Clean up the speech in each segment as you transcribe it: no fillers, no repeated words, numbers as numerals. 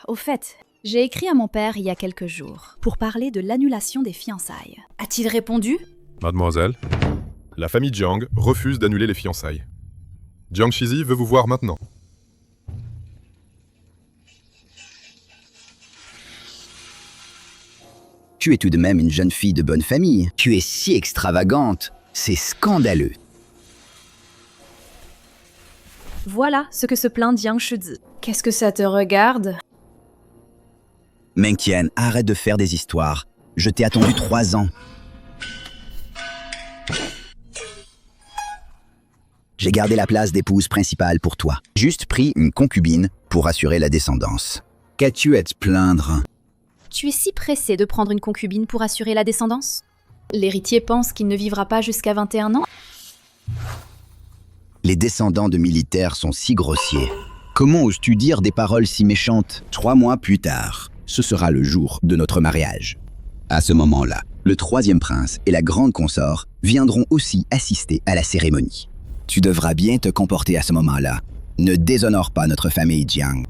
au fait, j'ai écrit à mon père il y a quelques jours pour parler de l'annulation des fiançailles. A-t-il répondu? Mademoiselle, la famille Jiang refuse d'annuler les fiançailles. Jiang Shizi veut vous voir maintenant. Tu es tout de même une jeune fille de bonne famille. Tu es si extravagante. C'est scandaleux. Voilà ce que se plaint Jiang Shizi. Qu'est-ce que ça te regarde? Meng Tian, arrête de faire des histoires. Je t'ai attendu 3 ans. J'ai gardé la place d'épouse principale pour toi. Juste pris une concubine pour assurer la descendance. Qu'as-tu à te plaindre? Tu es si pressé de prendre une concubine pour assurer la descendance? L'héritier pense qu'il ne vivra pas jusqu'à 21 ans? Les descendants de militaires sont si grossiers. Comment oses-tu dire des paroles si méchantes? 3 mois plus tard, ce sera le jour de notre mariage. À ce moment-là, le 3e prince et la grande consort viendront aussi assister à la cérémonie. Tu devras bien te comporter à ce moment-là. Ne déshonore pas notre famille Jiang.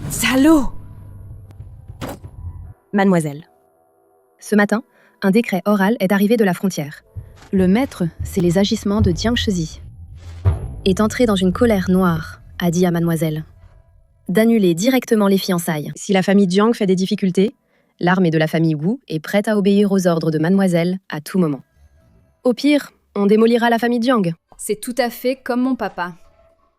Salaud! Mademoiselle. Ce matin, un décret oral est arrivé de la frontière. Le maître, c'est les agissements de Jiang Shizi. Est entré dans une colère noire, a dit à mademoiselle. D'annuler directement les fiançailles. Si la famille Jiang fait des difficultés, l'armée de la famille Wu est prête à obéir aux ordres de mademoiselle à tout moment. Au pire, on démolira la famille Jiang. C'est tout à fait comme mon papa.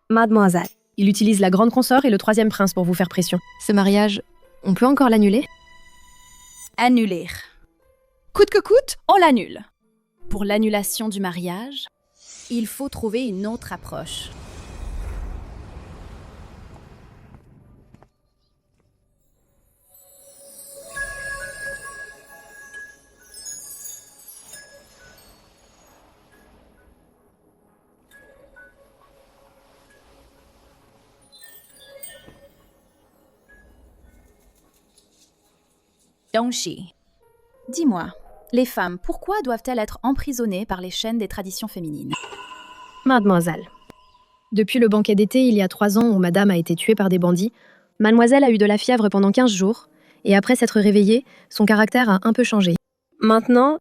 Mademoiselle. Il utilise la grande consort et le 3e prince pour vous faire pression. Ce mariage, on peut encore l'annuler? Annuler. Coûte que coûte, on l'annule. Pour l'annulation du mariage, il faut trouver une autre approche. Dongxi, dis-moi, les femmes, pourquoi doivent-elles être emprisonnées par les chaînes des traditions féminines? Mademoiselle. Depuis le banquet d'été, il y a 3 ans, où madame a été tuée par des bandits, mademoiselle a eu de la fièvre pendant 15 jours, et après s'être réveillée, son caractère a un peu changé. Maintenant...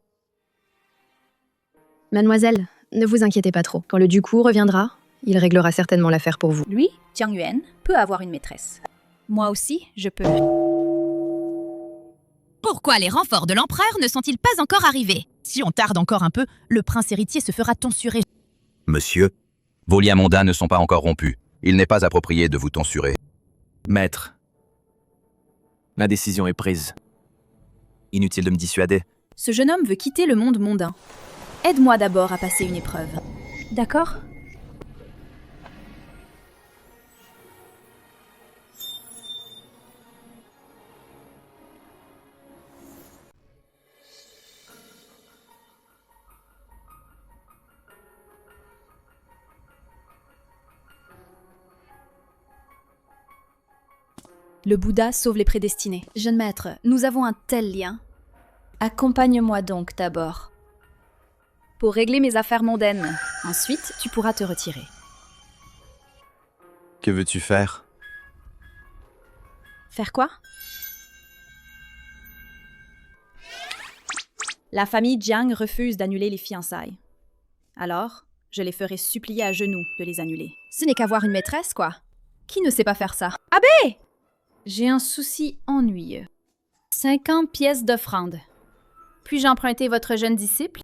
Mademoiselle, ne vous inquiétez pas trop. Quand le ducou reviendra, il réglera certainement l'affaire pour vous. Lui, Jiang Yuan, peut avoir une maîtresse. Moi aussi, je peux. Pourquoi les renforts de l'empereur ne sont-ils pas encore arrivés? Si on tarde encore un peu, le prince héritier se fera tonsurer. Monsieur, vos liens mondains ne sont pas encore rompus. Il n'est pas approprié de vous tonsurer. Maître, la décision est prise. Inutile de me dissuader. Ce jeune homme veut quitter le monde mondain. Aide-moi d'abord à passer une épreuve. D'accord? Le Bouddha sauve les prédestinés. Jeune maître, nous avons un tel lien. Accompagne-moi donc d'abord. Pour régler mes affaires mondaines. Ensuite, tu pourras te retirer. Que veux-tu faire? Faire quoi? La famille Jiang refuse d'annuler les fiançailles. Alors, je les ferai supplier à genoux de les annuler. Ce n'est qu'avoir une maîtresse, quoi. Qui ne sait pas faire ça? Abbé! J'ai un souci ennuyeux. 50 pièces d'offrande. Puis-je emprunter votre jeune disciple?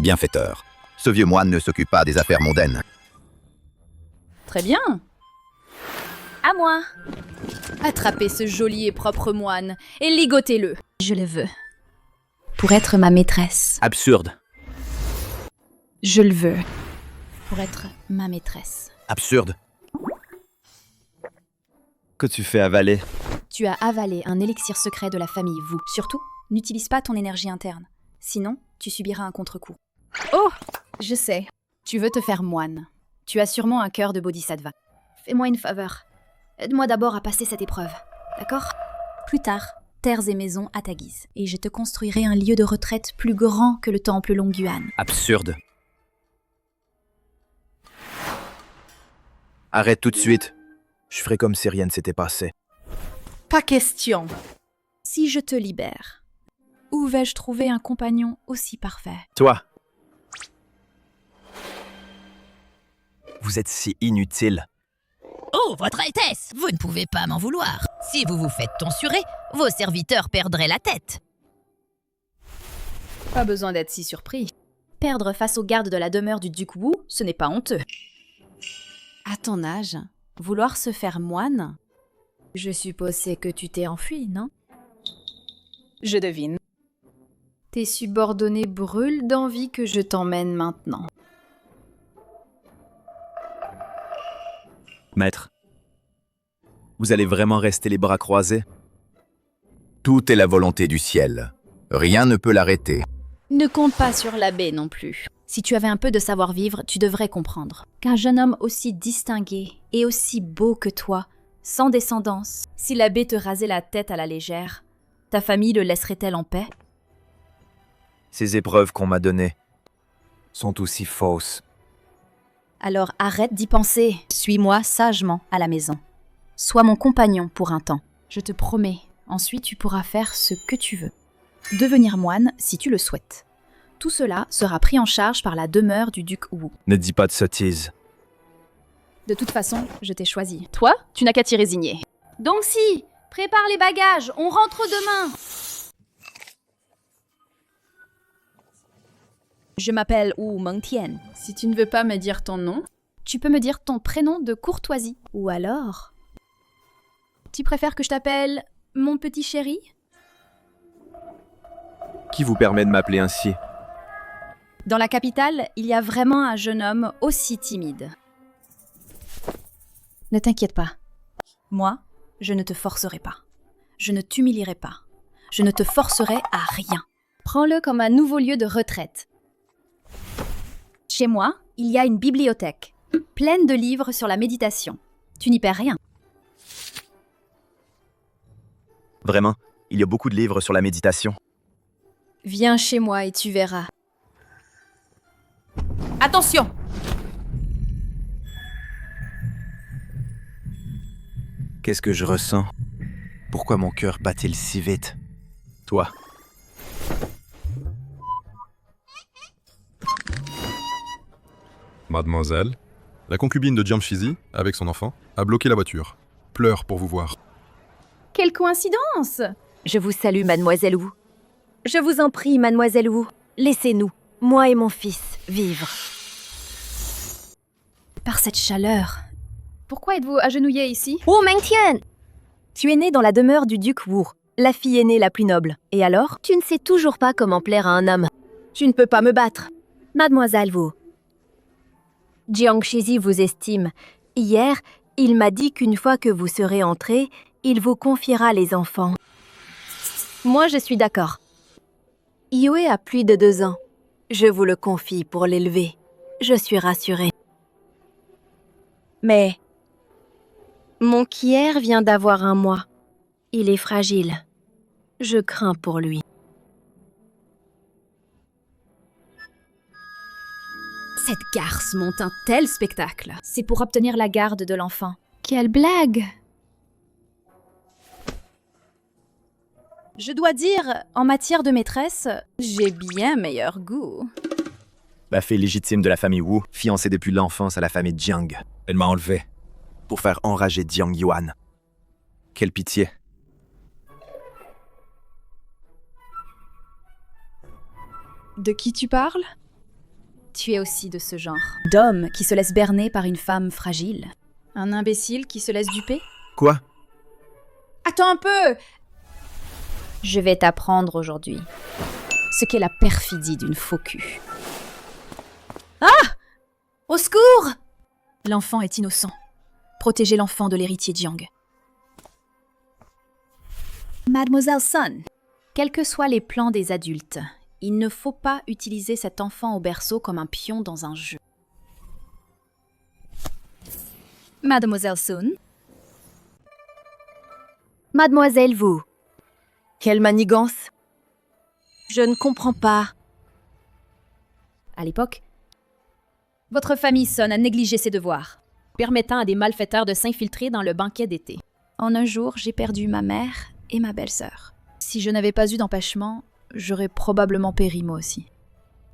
Bienfaiteur. Ce vieux moine ne s'occupe pas des affaires mondaines. Très bien. À moi. Attrapez ce joli et propre moine et ligotez-le. Je le veux. Pour être ma maîtresse. Absurde. Je le veux. Pour être ma maîtresse. Absurde. Que tu fais avaler? Tu as avalé un élixir secret de la famille Wu. Surtout, n'utilise pas ton énergie interne. Sinon, tu subiras un contre-coup. Oh, je sais. Tu veux te faire moine. Tu as sûrement un cœur de bodhisattva. Fais-moi une faveur. Aide-moi d'abord à passer cette épreuve. D'accord? Plus tard, terres et maisons à ta guise. Et je te construirai un lieu de retraite plus grand que le temple Longyuan. Absurde. Arrête tout de suite. Je ferai comme si rien ne s'était passé. Pas question. Si je te libère, où vais-je trouver un compagnon aussi parfait? Toi. Vous êtes si inutile. Oh, votre Altesse, vous ne pouvez pas m'en vouloir. Si vous vous faites tonsurer, vos serviteurs perdraient la tête. Pas besoin d'être si surpris. Perdre face aux gardes de la demeure du duc Wu, ce n'est pas honteux. À ton âge, vouloir se faire moine? Je suppose c'est que tu t'es enfui, non? Je devine. Tes subordonnés brûlent d'envie que je t'emmène maintenant. Maître, vous allez vraiment rester les bras croisés? Tout est la volonté du ciel. Rien ne peut l'arrêter. Ne compte pas sur l'abbé non plus. Si tu avais un peu de savoir-vivre, tu devrais comprendre qu'un jeune homme aussi distingué et aussi beau que toi, sans descendance, si l'abbé te rasait la tête à la légère, ta famille le laisserait-elle en paix? Ces épreuves qu'on m'a données sont aussi fausses. Alors arrête d'y penser. Suis-moi sagement à la maison. Sois mon compagnon pour un temps. Je te promets, ensuite tu pourras faire ce que tu veux. Devenir moine si tu le souhaites. Tout cela sera pris en charge par la demeure du duc Wu. Ne dis pas de sottises. De toute façon, je t'ai choisi. Toi, tu n'as qu'à t'y résigner. Donc si, prépare les bagages, on rentre demain. Je m'appelle Wu Mengtian. Si tu ne veux pas me dire ton nom, tu peux me dire ton prénom de courtoisie. Ou alors, tu préfères que je t'appelle mon petit chéri? Qui vous permet de m'appeler ainsi? Dans la capitale, il y a vraiment un jeune homme aussi timide. Ne t'inquiète pas. Moi, je ne te forcerai pas. Je ne t'humilierai pas. Je ne te forcerai à rien. Prends-le comme un nouveau lieu de retraite. Chez moi, il y a une bibliothèque, pleine de livres sur la méditation. Tu n'y perds rien. Vraiment, il y a beaucoup de livres sur la méditation. Viens chez moi et tu verras. Attention! Qu'est-ce que je ressens? Pourquoi mon cœur bat-il si vite? Toi. Mademoiselle, la concubine de Jiang Shizi, avec son enfant, a bloqué la voiture. Pleure pour vous voir. Quelle coïncidence! Je vous salue, mademoiselle Wu. Je vous en prie, mademoiselle Wu, laissez-nous, moi et mon fils, vivre. Par cette chaleur. Pourquoi êtes-vous agenouillée ici? Wu Mengtian! Tu es née dans la demeure du duc Wu, la fille aînée la plus noble. Et alors, tu ne sais toujours pas comment plaire à un homme. Tu ne peux pas me battre. Mademoiselle Wu. Jiang Shizi vous estime. Hier, il m'a dit qu'une fois que vous serez entrée, il vous confiera les enfants. Moi, je suis d'accord. Yue a plus de 2 ans. Je vous le confie pour l'élever. Je suis rassurée. Mais mon Kier vient d'avoir 1 mois. Il est fragile. Je crains pour lui. Cette garce monte un tel spectacle. C'est pour obtenir la garde de l'enfant. Quelle blague! Je dois dire, en matière de maîtresse, j'ai bien meilleur goût. La fille légitime de la famille Wu, fiancée depuis l'enfance à la famille Jiang. Elle m'a enlevé pour faire enrager Jiang Yuan. Quelle pitié. De qui tu parles? Tu es aussi de ce genre. D'homme qui se laisse berner par une femme fragile. Un imbécile qui se laisse duper? Quoi? Attends un peu! Je vais t'apprendre aujourd'hui ce qu'est la perfidie d'une faux cul. Ah! Au secours! L'enfant est innocent. Protégez l'enfant de l'héritier Jiang. Mademoiselle Sun, quels que soient les plans des adultes, il ne faut pas utiliser cet enfant au berceau comme un pion dans un jeu. Mademoiselle Sun. Mademoiselle Wu. Quelle manigance! Je ne comprends pas. À l'époque, votre famille Sun a négligé ses devoirs. permettant à des malfaiteurs de s'infiltrer dans le banquet d'été. En un jour, j'ai perdu ma mère et ma belle-sœur. Si je n'avais pas eu d'empêchement, j'aurais probablement péri moi aussi.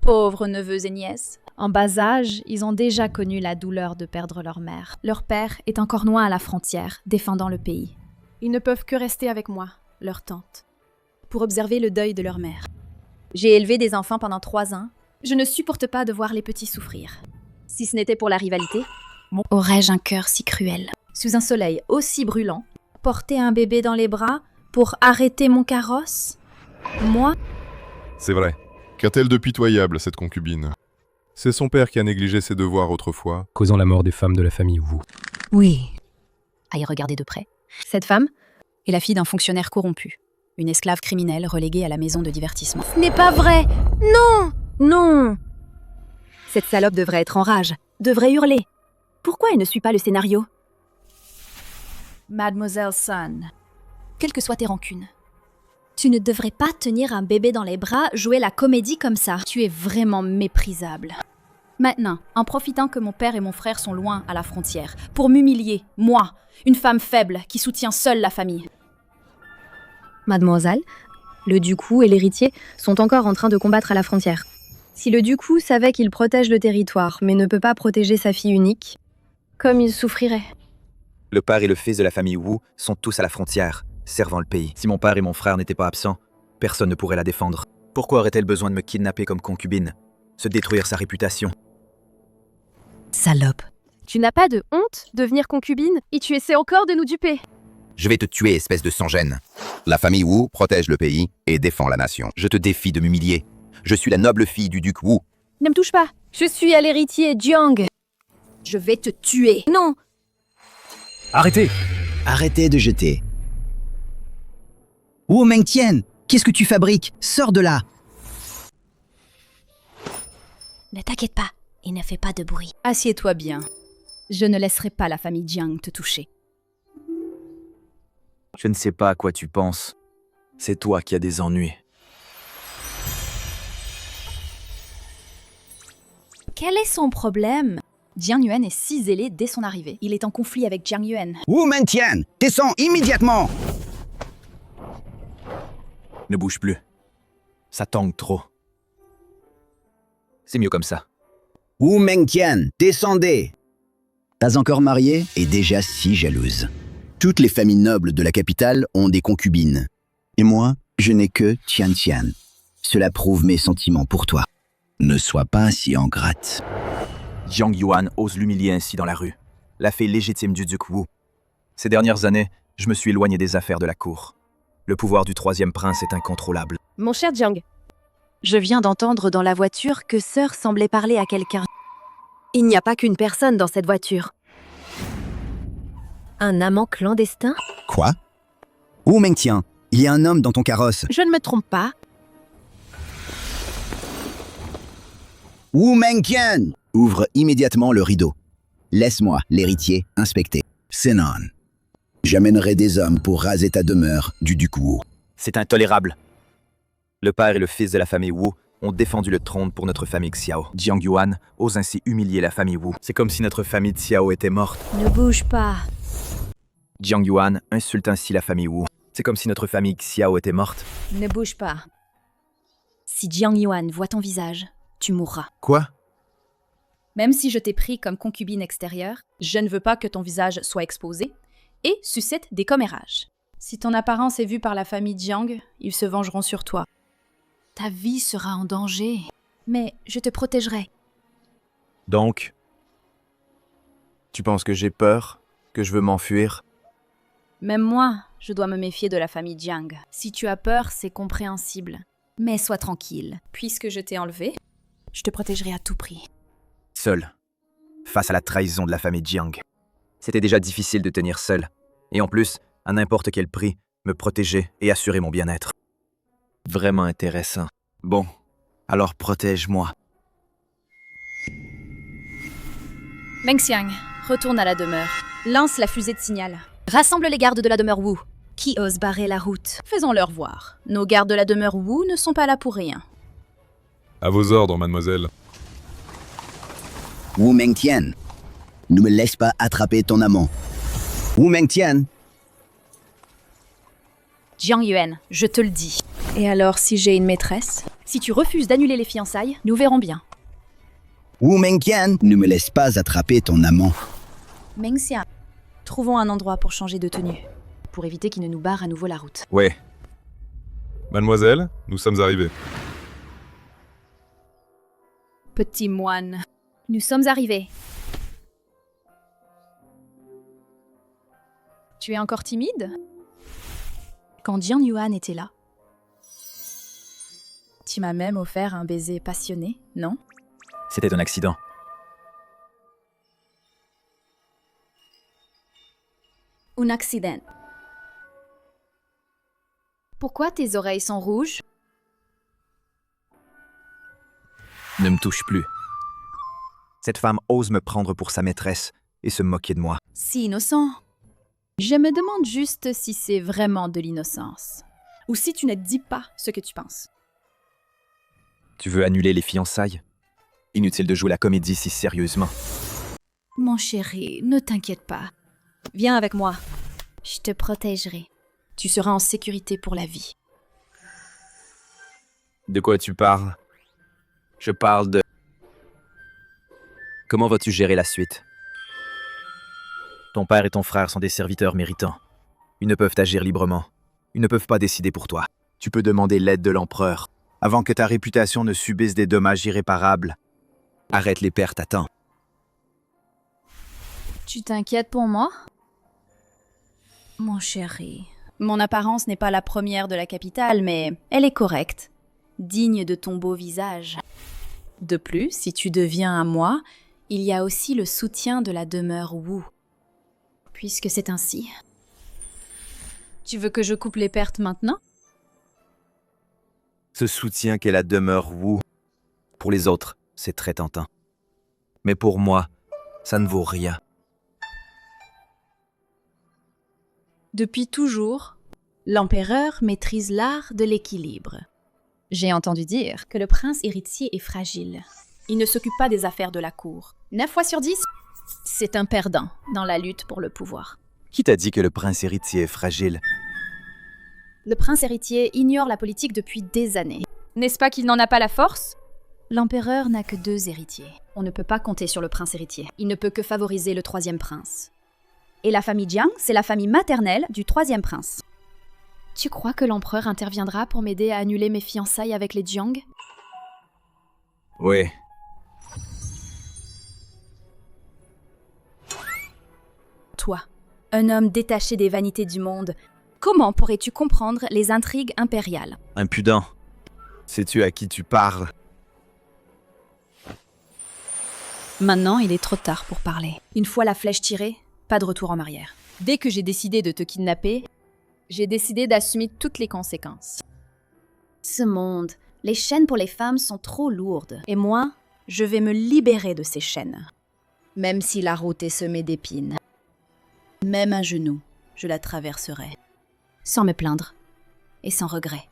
Pauvres neveux et nièces. En bas âge, ils ont déjà connu la douleur de perdre leur mère. Leur père est encore loin à la frontière, défendant le pays. Ils ne peuvent que rester avec moi, leur tante, pour observer le deuil de leur mère. J'ai élevé des enfants pendant 3 ans. Je ne supporte pas de voir les petits souffrir. Si ce n'était pour la rivalité, aurais-je un cœur si cruel? Sous un soleil aussi brûlant, porter un bébé dans les bras pour arrêter mon carrosse? Moi? C'est vrai. Qu'a-t-elle de pitoyable, cette concubine? C'est son père qui a négligé ses devoirs autrefois, causant la mort des femmes de la famille Wu. Oui. À y regarder de près. Cette femme est la fille d'un fonctionnaire corrompu. Une esclave criminelle reléguée à la maison de divertissement. Ce n'est pas vrai! Non! Non! Cette salope devrait être en rage, devrait hurler. Pourquoi elle ne suit pas le scénario? Mademoiselle Sun, quelles que soient tes rancunes, tu ne devrais pas tenir un bébé dans les bras, jouer la comédie comme ça. Tu es vraiment méprisable. Maintenant, en profitant que mon père et mon frère sont loin à la frontière, pour m'humilier, moi, une femme faible qui soutient seule la famille. Mademoiselle, le Dukou et l'héritier sont encore en train de combattre à la frontière. Si le Dukou savait qu'il protège le territoire, mais ne peut pas protéger sa fille unique, comme il souffrirait. Le père et le fils de la famille Wu sont tous à la frontière, servant le pays. Si mon père et mon frère n'étaient pas absents, personne ne pourrait la défendre. Pourquoi aurait-elle besoin de me kidnapper comme concubine? Se détruire sa réputation? Salope. Tu n'as pas de honte de devenir concubine et tu essaies encore de nous duper. Je vais te tuer, espèce de sans-gêne. La famille Wu protège le pays et défend la nation. Je te défie de m'humilier. Je suis la noble fille du duc Wu. Ne me touche pas. Je suis à l'héritier Jiang. Je vais te tuer. Non! Arrêtez! Arrêtez de jeter. Wu Mengtian, qu'est-ce que tu fabriques? Sors de là! Ne t'inquiète pas, il ne fait pas de bruit. Assieds-toi bien. Je ne laisserai pas la famille Jiang te toucher. Je ne sais pas à quoi tu penses. C'est toi qui as des ennuis. Quel est son problème? Jiang Yuan est si zélé dès son arrivée. Il est en conflit avec Jiang Yuan. Wu Mengtian, descends immédiatement! Ne bouge plus. Ça tangue trop. C'est mieux comme ça. Wu Mengtian, descendez! Pas encore mariée et déjà si jalouse. Toutes les familles nobles de la capitale ont des concubines. Et moi, je n'ai que Tian Tian. Cela prouve mes sentiments pour toi. Ne sois pas si ingrate. Jiang Yuan ose l'humilier ainsi dans la rue. La fille légitime du duc Wu. Ces dernières années, je me suis éloigné des affaires de la cour. Le pouvoir du troisième prince est incontrôlable. Mon cher Jiang, Je viens d'entendre dans la voiture que Sœur semblait parler à quelqu'un. Il n'y a pas qu'une personne dans cette voiture. Un amant clandestin? Quoi? Wu Mengtian, il y a un homme dans ton carrosse. je ne me trompe pas. Wu Mengtian! Ouvre immédiatement le rideau. Laisse-moi, l'héritier, inspecter. C'est non. J'amènerai des hommes pour raser ta demeure du duc Wu. C'est intolérable. Le père et le fils de la famille Wu ont défendu le trône pour notre famille Xiao. Jiang Yuan ose ainsi humilier la famille Wu. C'est comme si notre famille Xiao était morte. Ne bouge pas. Jiang Yuan insulte ainsi la famille Wu. C'est comme si notre famille Xiao était morte. Ne bouge pas. Si Jiang Yuan voit ton visage, tu mourras. Quoi? Même si je t'ai pris comme concubine extérieure, je ne veux pas que ton visage soit exposé et suscite des commérages. Si ton apparence est vue par la famille Jiang, ils se vengeront sur toi. Ta vie sera en danger, mais je te protégerai. Donc, tu penses que j'ai peur? Que je veux m'enfuir? Même moi, je dois me méfier de la famille Jiang. Si tu as peur, c'est compréhensible. Mais sois tranquille. Puisque je t'ai enlevé, je te protégerai à tout prix. Seul, face à la trahison de la famille Jiang. C'était déjà difficile de tenir seul. Et en plus, à n'importe quel prix, me protéger et assurer mon bien-être. Vraiment intéressant. Bon, alors protège-moi. Meng Xiang, retourne à la demeure. Lance la fusée de signal. Rassemble les gardes de la demeure Wu. Qui ose barrer la route? Faisons-leur voir. Nos gardes de la demeure Wu ne sont pas là pour rien. À vos ordres, mademoiselle. Wu Mengtian, ne me laisse pas attraper ton amant. Wu Mengtian, Jiang Yuan, je te le dis. Et alors, si j'ai une maîtresse? Si tu refuses d'annuler les fiançailles, nous verrons bien. Wu Mengtian, ne me laisse pas attraper ton amant. Mengxia, trouvons un endroit pour changer de tenue, pour éviter qu'il ne nous barre à nouveau la route. Ouais, Mademoiselle, nous sommes arrivés. Petit moine, nous sommes arrivés. Tu es encore timide? Quand Jiang Yuan était là, tu m'as même offert un baiser passionné, non? c'était un accident. Un accident. Pourquoi tes oreilles sont rouges? Ne me touche plus. Cette femme ose me prendre pour sa maîtresse et se moquer de moi. Si innocent. Je me demande juste si c'est vraiment de l'innocence. Ou si tu ne dis pas ce que tu penses. Tu veux annuler les fiançailles? Inutile de jouer la comédie si sérieusement. Mon chéri, ne t'inquiète pas. Viens avec moi. Je te protégerai. Tu seras en sécurité pour la vie. De quoi tu parles? Je parle de... Comment vas-tu gérer la suite? Ton père et ton frère sont des serviteurs méritants. Ils ne peuvent agir librement. Ils ne peuvent pas décider pour toi. Tu peux demander l'aide de l'empereur. Avant que ta réputation ne subisse des dommages irréparables. Arrête les pertes à temps. Tu t'inquiètes pour moi? Mon chéri, mon apparence n'est pas la première de la capitale, mais elle est correcte, digne de ton beau visage. De plus, si tu deviens à moi, il y a aussi le soutien de la demeure Wu. Puisque c'est ainsi. Tu veux que je coupe les pertes maintenant? Ce soutien qu'est la demeure Wu. Pour les autres, c'est très tentant. Mais pour moi, ça ne vaut rien. Depuis toujours, l'empereur maîtrise l'art de l'équilibre. J'ai entendu dire que le prince héritier est fragile. Il ne s'occupe pas des affaires de la cour. 9 fois sur 10, c'est un perdant dans la lutte pour le pouvoir. Qui t'a dit que le prince héritier est fragile? Le prince héritier ignore la politique depuis des années. N'est-ce pas qu'il n'en a pas la force? L'empereur n'a que 2 héritiers. On ne peut pas compter sur le prince héritier. Il ne peut que favoriser le 3e prince. Et la famille Jiang, c'est la famille maternelle du 3e prince. Tu crois que l'empereur interviendra pour m'aider à annuler mes fiançailles avec les Jiang? Oui. Toi, un homme détaché des vanités du monde, comment pourrais-tu comprendre les intrigues impériales? Impudent. Sais-tu à qui tu parles? Maintenant, il est trop tard pour parler. Une fois la flèche tirée, pas de retour en arrière. Dès que j'ai décidé de te kidnapper, j'ai décidé d'assumer toutes les conséquences. Ce monde, les chaînes pour les femmes sont trop lourdes. Et moi, je vais me libérer de ces chaînes. Même si la route est semée d'épines. Même à genoux, je la traverserai. Sans me plaindre. Et sans regret.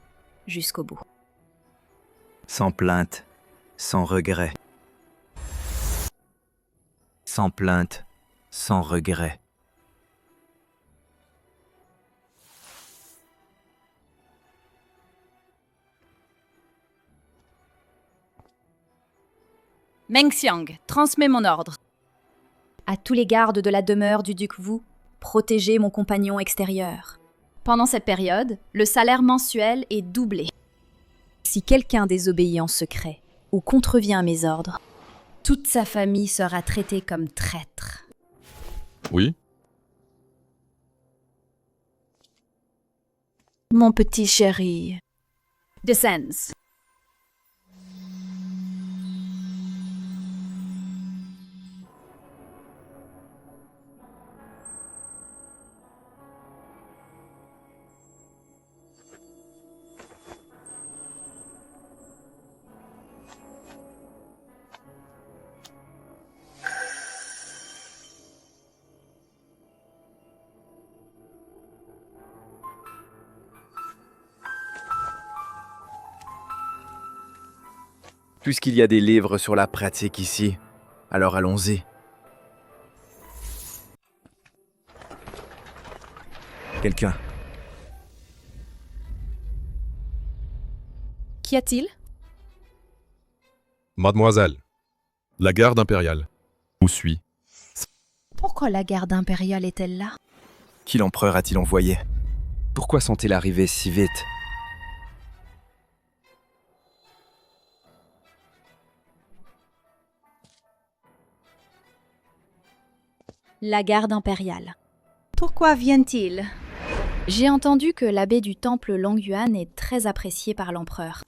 Jusqu'au bout. Sans plainte, sans regret. Sans plainte, sans regret. Mengxiang, transmets mon ordre. À tous les gardes de la demeure du duc Wu, protégez mon compagnon extérieur. Pendant cette période, le salaire mensuel est doublé. Si quelqu'un désobéit en secret ou contrevient à mes ordres, toute sa famille sera traitée comme traître. Oui? Mon petit chéri. Descends. Puisqu'il y a des livres sur la pratique ici, alors allons-y. Quelqu'un. Qu'y a-t-il? Mademoiselle, la garde impériale vous suit. Pourquoi la garde impériale est-elle là? Qui l'empereur a-t-il envoyé? Pourquoi sont-ils arrivés si vite? La garde impériale. Pourquoi viennent-ils? J'ai entendu que l'abbé du temple Longyuan est très apprécié par l'empereur.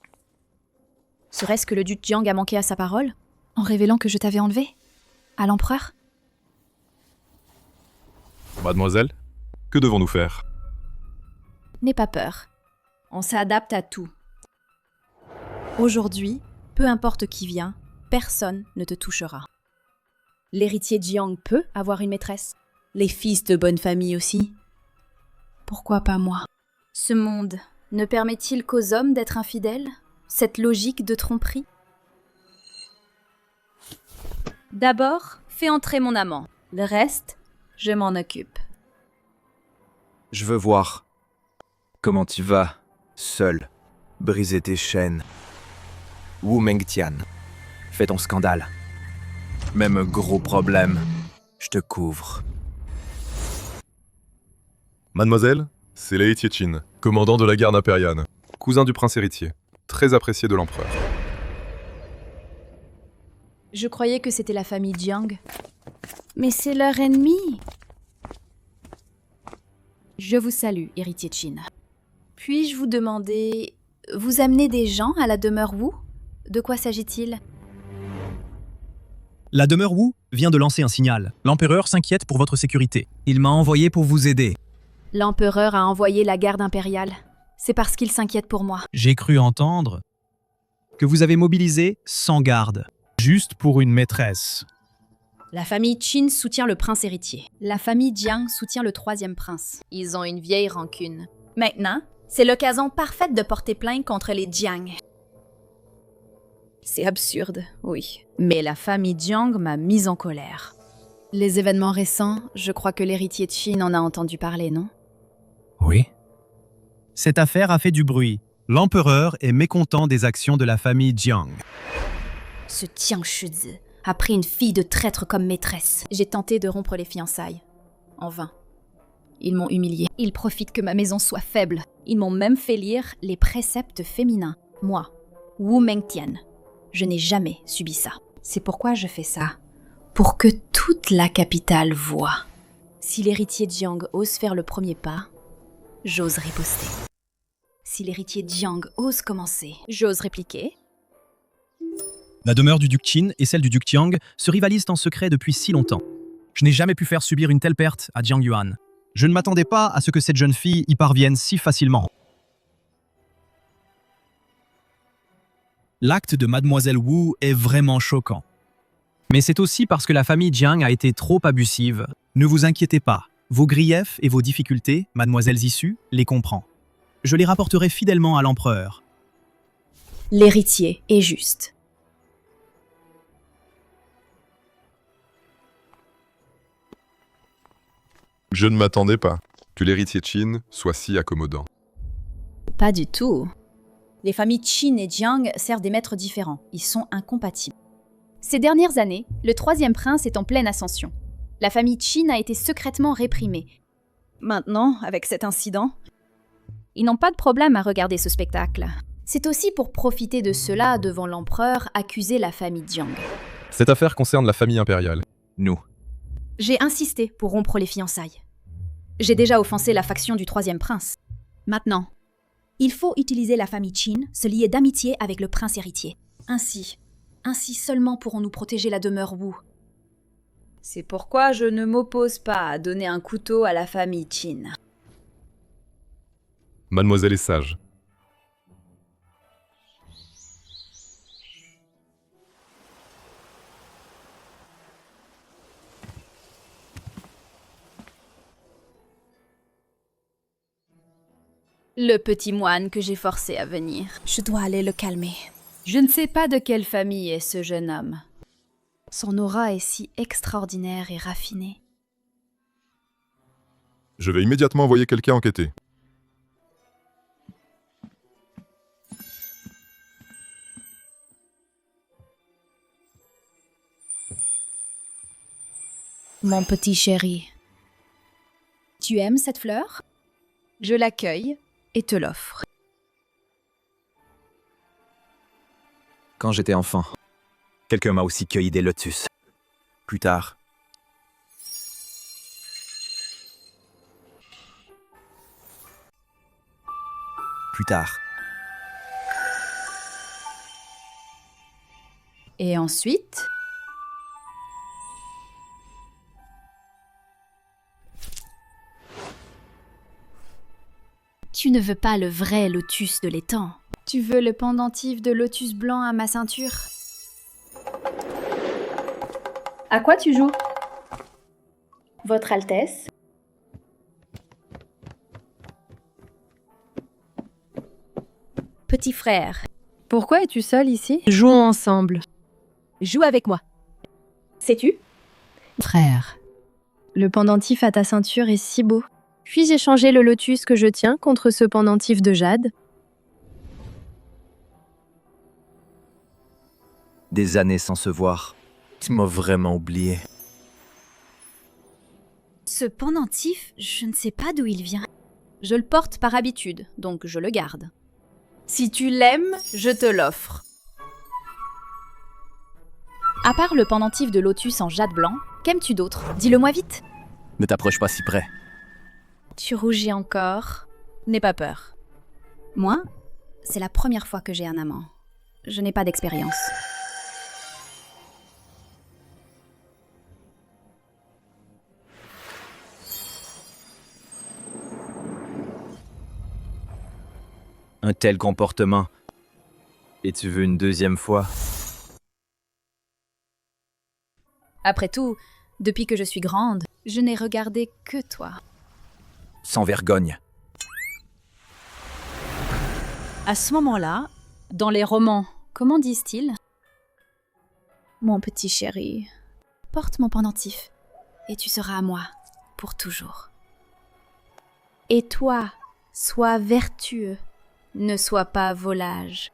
Serait-ce que le duc Jiang a manqué à sa parole en révélant que je t'avais enlevé à l'empereur? Mademoiselle, que devons-nous faire? N'aie pas peur. On s'adapte à tout. Aujourd'hui, peu importe qui vient, personne ne te touchera. L'héritier Jiang peut avoir une maîtresse. Les fils de bonne famille aussi. Pourquoi pas moi? Ce monde ne permet-il qu'aux hommes d'être infidèles? Cette logique de tromperie? D'abord, fais entrer mon amant. Le reste, je m'en occupe. Je veux voir. Comment tu vas, seul, briser tes chaînes. Wu Mengtian, fais ton scandale. Même gros problème, je te couvre. Mademoiselle, c'est Lei Tietchin, commandant de la garde impériale, cousin du prince héritier, très apprécié de l'empereur. Je croyais que c'était la famille Jiang. Mais c'est leur ennemi. Je vous salue, héritier Qin. Puis-je vous demander... Vous amenez des gens à la demeure Wu? De quoi s'agit-il? La demeure Wu vient de lancer un signal. L'empereur s'inquiète pour votre sécurité. Il m'a envoyé pour vous aider. L'empereur a envoyé la garde impériale. C'est parce qu'il s'inquiète pour moi. J'ai cru entendre que vous avez mobilisé 100 gardes, juste pour une maîtresse. La famille Qin soutient le prince héritier. La famille Jiang soutient le troisième prince. Ils ont une vieille rancune. Maintenant, c'est l'occasion parfaite de porter plainte contre les Jiang. C'est absurde, oui. Mais la famille Jiang m'a mise en colère. Les événements récents, je crois que l'héritier Qin en a entendu parler, non? Oui. Cette affaire a fait du bruit. L'empereur est mécontent des actions de la famille Jiang. Ce Jiang Shizi a pris une fille de traître comme maîtresse. J'ai tenté de rompre les fiançailles. En vain. Ils m'ont humiliée. Ils profitent que ma maison soit faible. Ils m'ont même fait lire les préceptes féminins. Moi, Wu Mengtian, je n'ai jamais subi ça. C'est pourquoi je fais ça. Pour que toute la capitale voie. Si l'héritier Jiang ose faire le premier pas, j'ose riposter. Si l'héritier Jiang ose commencer, j'ose répliquer. La demeure du duc Qin et celle du duc Jiang se rivalisent en secret depuis si longtemps. Je n'ai jamais pu faire subir une telle perte à Jiang Yuan. Je ne m'attendais pas à ce que cette jeune fille y parvienne si facilement. L'acte de Mademoiselle Wu est vraiment choquant. Mais c'est aussi parce que la famille Jiang a été trop abusive. Ne vous inquiétez pas, vos griefs et vos difficultés, Mademoiselle Zissu, les comprend. Je les rapporterai fidèlement à l'empereur. L'héritier est juste. Je ne m'attendais pas que l'héritier Qin soit si accommodant. Pas du tout. Les familles Qin et Jiang servent des maîtres différents. Ils sont incompatibles. Ces dernières années, le troisième prince est en pleine ascension. La famille Qin a été secrètement réprimée. Maintenant, avec cet incident, ils n'ont pas de problème à regarder ce spectacle. C'est aussi pour profiter de cela devant l'empereur accuser la famille Jiang. Cette affaire concerne la famille impériale. Nous. J'ai insisté pour rompre les fiançailles. J'ai déjà offensé la faction du troisième prince. Maintenant, il faut utiliser la famille Qin, se lier d'amitié avec le prince héritier. Ainsi seulement pourrons-nous protéger la demeure Wu. C'est pourquoi je ne m'oppose pas à donner un couteau à la famille Qin. Mademoiselle est sage. Le petit moine que j'ai forcé à venir. Je dois aller le calmer. Je ne sais pas de quelle famille est ce jeune homme. Son aura est si extraordinaire et raffinée. Je vais immédiatement envoyer quelqu'un enquêter. Mon petit chéri. Tu aimes cette fleur? Je l'accueille et te l'offre. Quand j'étais enfant, quelqu'un m'a aussi cueilli des lotus. Plus tard. Plus tard. Et ensuite? Tu ne veux pas le vrai lotus de l'étang. Tu veux le pendentif de lotus blanc à ma ceinture. À quoi tu joues? Votre Altesse? Petit frère. Pourquoi es-tu seul ici? Jouons ensemble. Joue avec moi. Sais-tu? Frère. Le pendentif à ta ceinture est si beau. Puis-je échanger le lotus que je tiens contre ce pendentif de jade? Des années sans se voir. Tu m'as vraiment oublié. Ce pendentif, je ne sais pas d'où il vient. Je le porte par habitude, donc je le garde. Si tu l'aimes, je te l'offre. À part le pendentif de lotus en jade blanc, qu'aimes-tu d'autre? Dis-le-moi vite. Ne t'approche pas si près. Tu rougis encore. N'aie pas peur. Moi, c'est la première fois que j'ai un amant. Je n'ai pas d'expérience. Un tel comportement. Et tu veux une deuxième fois? Après tout, depuis que je suis grande, je n'ai regardé que toi. Sans vergogne. À ce moment-là, dans les romans, comment disent-ils? Mon petit chéri, porte mon pendentif, et tu seras à moi pour toujours. Et toi, sois vertueux, ne sois pas volage,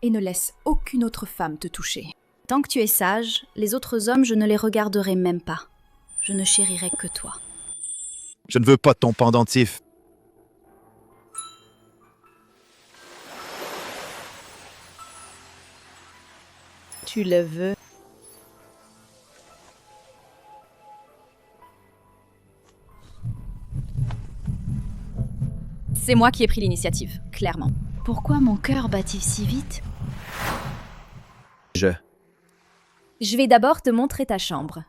et ne laisse aucune autre femme te toucher. Tant que tu es sage, les autres hommes, je ne les regarderai même pas. Je ne chérirai que toi. Je ne veux pas ton pendentif. Tu le veux. C'est moi qui ai pris l'initiative, clairement. Pourquoi mon cœur bat-il si vite? Je vais d'abord te montrer ta chambre.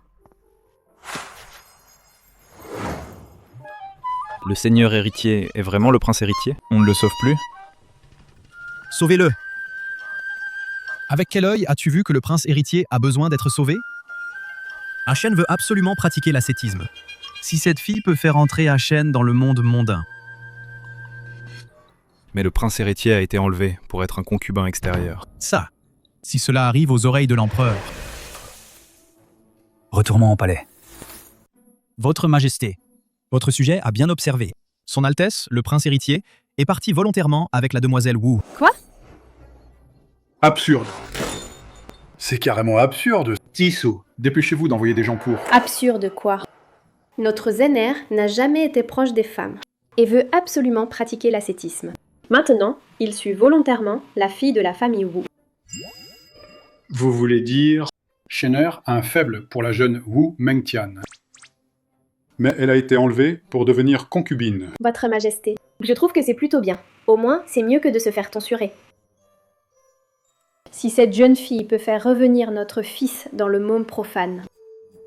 Le seigneur héritier est vraiment le prince héritier? On ne le sauve plus? Sauvez-le! Avec quel œil as-tu vu que le prince héritier a besoin d'être sauvé? Ashen veut absolument pratiquer l'ascétisme. Si cette fille peut faire entrer Ashen dans le monde mondain. Mais le prince héritier a été enlevé pour être un concubin extérieur. Ça, si cela arrive aux oreilles de l'empereur. Retournons au palais. Votre Majesté, votre sujet a bien observé. Son Altesse, le prince héritier, est parti volontairement avec la demoiselle Wu. Quoi? Absurde. C'est carrément absurde. Tissot, dépêchez-vous d'envoyer des gens pour. Absurde quoi? Notre Zener n'a jamais été proche des femmes et veut absolument pratiquer l'ascétisme. Maintenant, il suit volontairement la fille de la famille Wu. Vous voulez dire... Shenner a un faible pour la jeune Wu Mengtian. Mais elle a été enlevée pour devenir concubine. Votre Majesté, je trouve que c'est plutôt bien. Au moins, c'est mieux que de se faire tonsurer. Si cette jeune fille peut faire revenir notre fils dans le môme profane,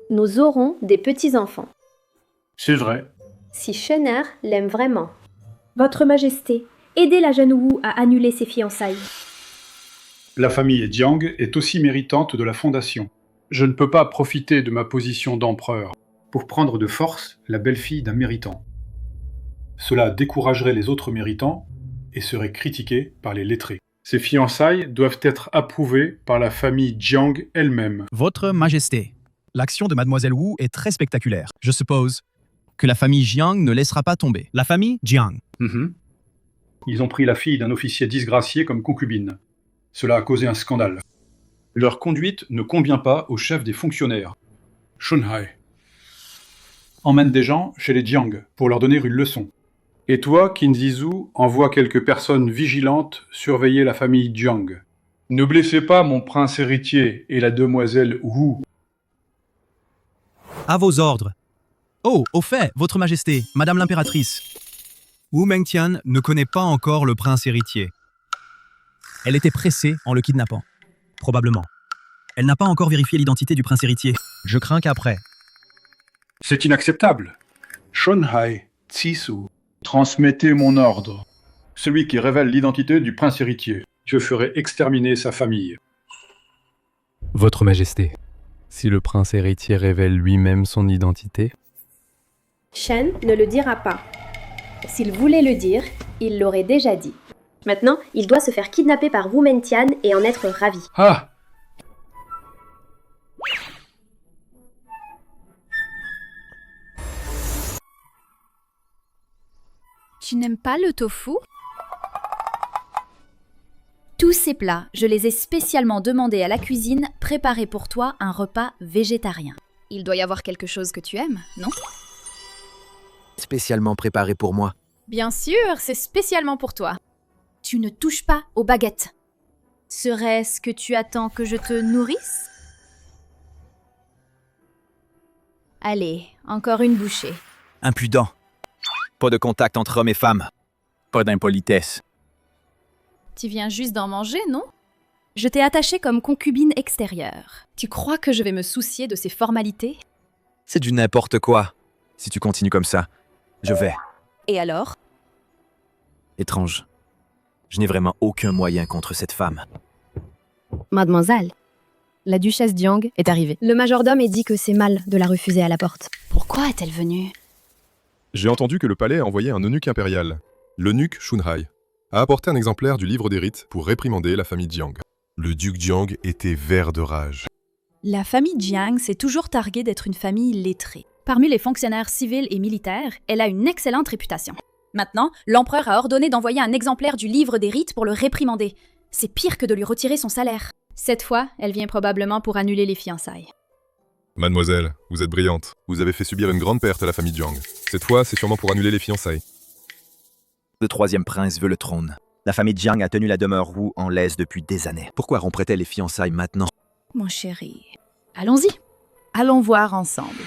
nous aurons des petits-enfants. C'est vrai. Si Shenner l'aime vraiment. Votre Majesté, aidez la jeune Wu à annuler ses fiançailles. La famille Jiang est aussi méritante de la fondation. Je ne peux pas profiter de ma position d'empereur pour prendre de force la belle-fille d'un méritant. Cela découragerait les autres méritants et serait critiqué par les lettrés. Ces fiançailles doivent être approuvées par la famille Jiang elle-même. Votre Majesté, l'action de Mademoiselle Wu est très spectaculaire. Je suppose que la famille Jiang ne laissera pas tomber. La famille Jiang. Ils ont pris la fille d'un officier disgracié comme concubine. Cela a causé un scandale. Leur conduite ne convient pas au chef des fonctionnaires. Shunhai emmène des gens chez les Jiang pour leur donner une leçon. Et toi, Qin Zizhu, envoie quelques personnes vigilantes surveiller la famille Jiang. Ne blessez pas mon prince héritier et la demoiselle Wu. À vos ordres. Oh, au fait, votre majesté, madame l'impératrice. Wu Mengtian ne connaît pas encore le prince héritier. Elle était pressée en le kidnappant. Probablement. Elle n'a pas encore vérifié l'identité du prince héritier. Je crains qu'après. C'est inacceptable. Shunhai Tsisu, transmettez mon ordre. Celui qui révèle l'identité du prince héritier, je ferai exterminer sa famille. Votre Majesté, si le prince héritier révèle lui-même son identité... Shen ne le dira pas. S'il voulait le dire, il l'aurait déjà dit. Maintenant, il doit se faire kidnapper par Wu Mengtian et en être ravi. Ah! Tu n'aimes pas le tofu? Tous ces plats, je les ai spécialement demandés à la cuisine, préparer pour toi un repas végétarien. Il doit y avoir quelque chose que tu aimes, non? Spécialement préparé pour moi. Bien sûr, c'est spécialement pour toi. Tu ne touches pas aux baguettes. Serait-ce que tu attends que je te nourrisse? Allez, encore une bouchée. Impudent. Pas de contact entre hommes et femmes. Pas d'impolitesse. Tu viens juste d'en manger, non? Je t'ai attachée comme concubine extérieure. Tu crois que je vais me soucier de ces formalités? C'est du n'importe quoi. Si tu continues comme ça, je vais. Et alors? Étrange. Je n'ai vraiment aucun moyen contre cette femme. Mademoiselle, la duchesse Jiang est arrivée. Le majordome est dit que c'est mal de la refuser à la porte. Pourquoi est-elle venue? J'ai entendu que le palais a envoyé un eunuque impérial, l'eunuque Shunhai, a apporté un exemplaire du livre des rites pour réprimander la famille Jiang. Le duc Jiang était vert de rage. La famille Jiang s'est toujours targuée d'être une famille lettrée. Parmi les fonctionnaires civils et militaires, elle a une excellente réputation. Maintenant, l'empereur a ordonné d'envoyer un exemplaire du livre des rites pour le réprimander. C'est pire que de lui retirer son salaire. Cette fois, elle vient probablement pour annuler les fiançailles. Mademoiselle, vous êtes brillante. Vous avez fait subir une grande perte à la famille Jiang. Cette fois, c'est sûrement pour annuler les fiançailles. Le troisième prince veut le trône. La famille Jiang a tenu la demeure Wu en laisse depuis des années. Pourquoi romprait-elle les fiançailles maintenant? Mon chéri, allons-y. Allons voir ensemble.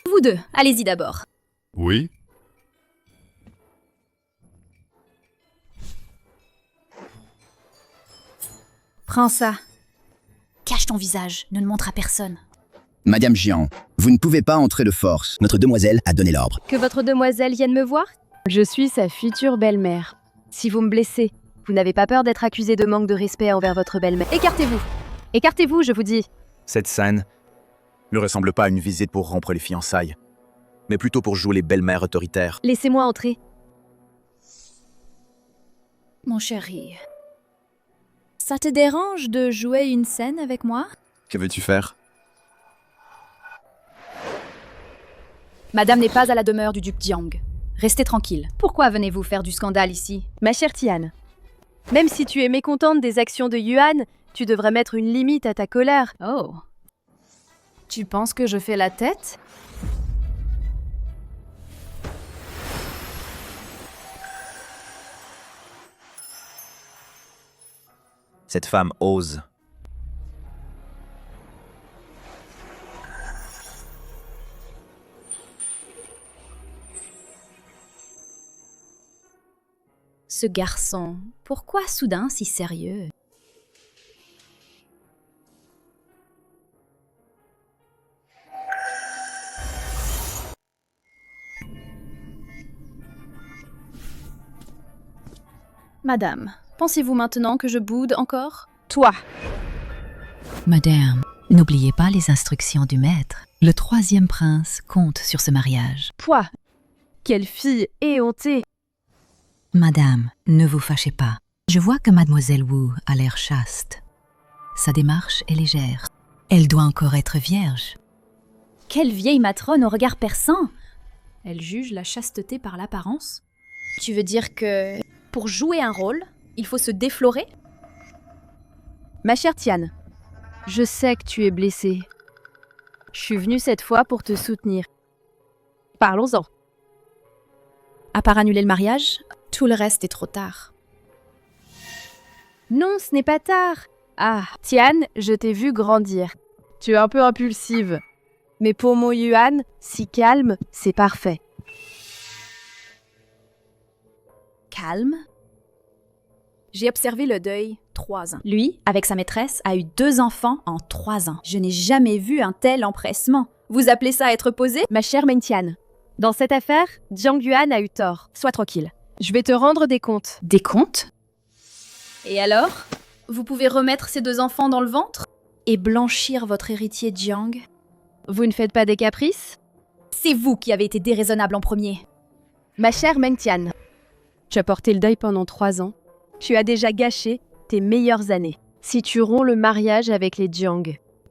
Vous deux, allez-y d'abord. Oui? Prends ça. Cache ton visage, ne le montre à personne. Madame Jiang, vous ne pouvez pas entrer de force. Notre demoiselle a donné l'ordre. Que votre demoiselle vienne me voir? Je suis sa future belle-mère. Si vous me blessez, vous n'avez pas peur d'être accusé de manque de respect envers votre belle-mère. Écartez-vous! Écartez-vous, je vous dis! Cette scène ne ressemble pas à une visite pour rompre les fiançailles, mais plutôt pour jouer les belles-mères autoritaires. Laissez-moi entrer. Mon chéri, ça te dérange de jouer une scène avec moi? Que veux-tu faire? Madame n'est pas à la demeure du duc Jiang. Restez tranquille. Pourquoi venez-vous faire du scandale ici? Ma chère Tian, même si tu es mécontente des actions de Yuan, tu devrais mettre une limite à ta colère. Oh. Tu penses que je fais la tête? Cette femme ose. Ce garçon, pourquoi soudain si sérieux? Madame, pensez-vous maintenant que je boude encore? Toi! Madame, n'oubliez pas les instructions du maître. Le troisième prince compte sur ce mariage. Toi! Quelle fille éhontée! Madame, ne vous fâchez pas. Je vois que mademoiselle Wu a l'air chaste. Sa démarche est légère. Elle doit encore être vierge. Quelle vieille matrone au regard perçant! Elle juge la chasteté par l'apparence? Tu veux dire que, pour jouer un rôle, il faut se déflorer? Ma chère Tian, je sais que tu es blessée. Je suis venue cette fois pour te soutenir. Parlons-en. À part annuler le mariage, tout le reste est trop tard. Non, ce n'est pas tard. Ah, Tian, je t'ai vue grandir. Tu es un peu impulsive. Mais pour mon Yuan, si calme, c'est parfait. Calme? J'ai observé le deuil 3 ans. Lui, avec sa maîtresse, a eu 2 enfants en 3 ans. Je n'ai jamais vu un tel empressement. Vous appelez ça être posé? Ma chère Meng Tian, dans cette affaire, Jiang Yuan a eu tort. Sois tranquille. Je vais te rendre des comptes. Des comptes? Et alors? Vous pouvez remettre ces 2 enfants dans le ventre? Et blanchir votre héritier Jiang? Vous ne faites pas des caprices? C'est vous qui avez été déraisonnable en premier. Ma chère Meng Tian, tu as porté le deuil pendant 3 ans. Tu as déjà gâché tes meilleures années. Si tu romps le mariage avec les Jiang,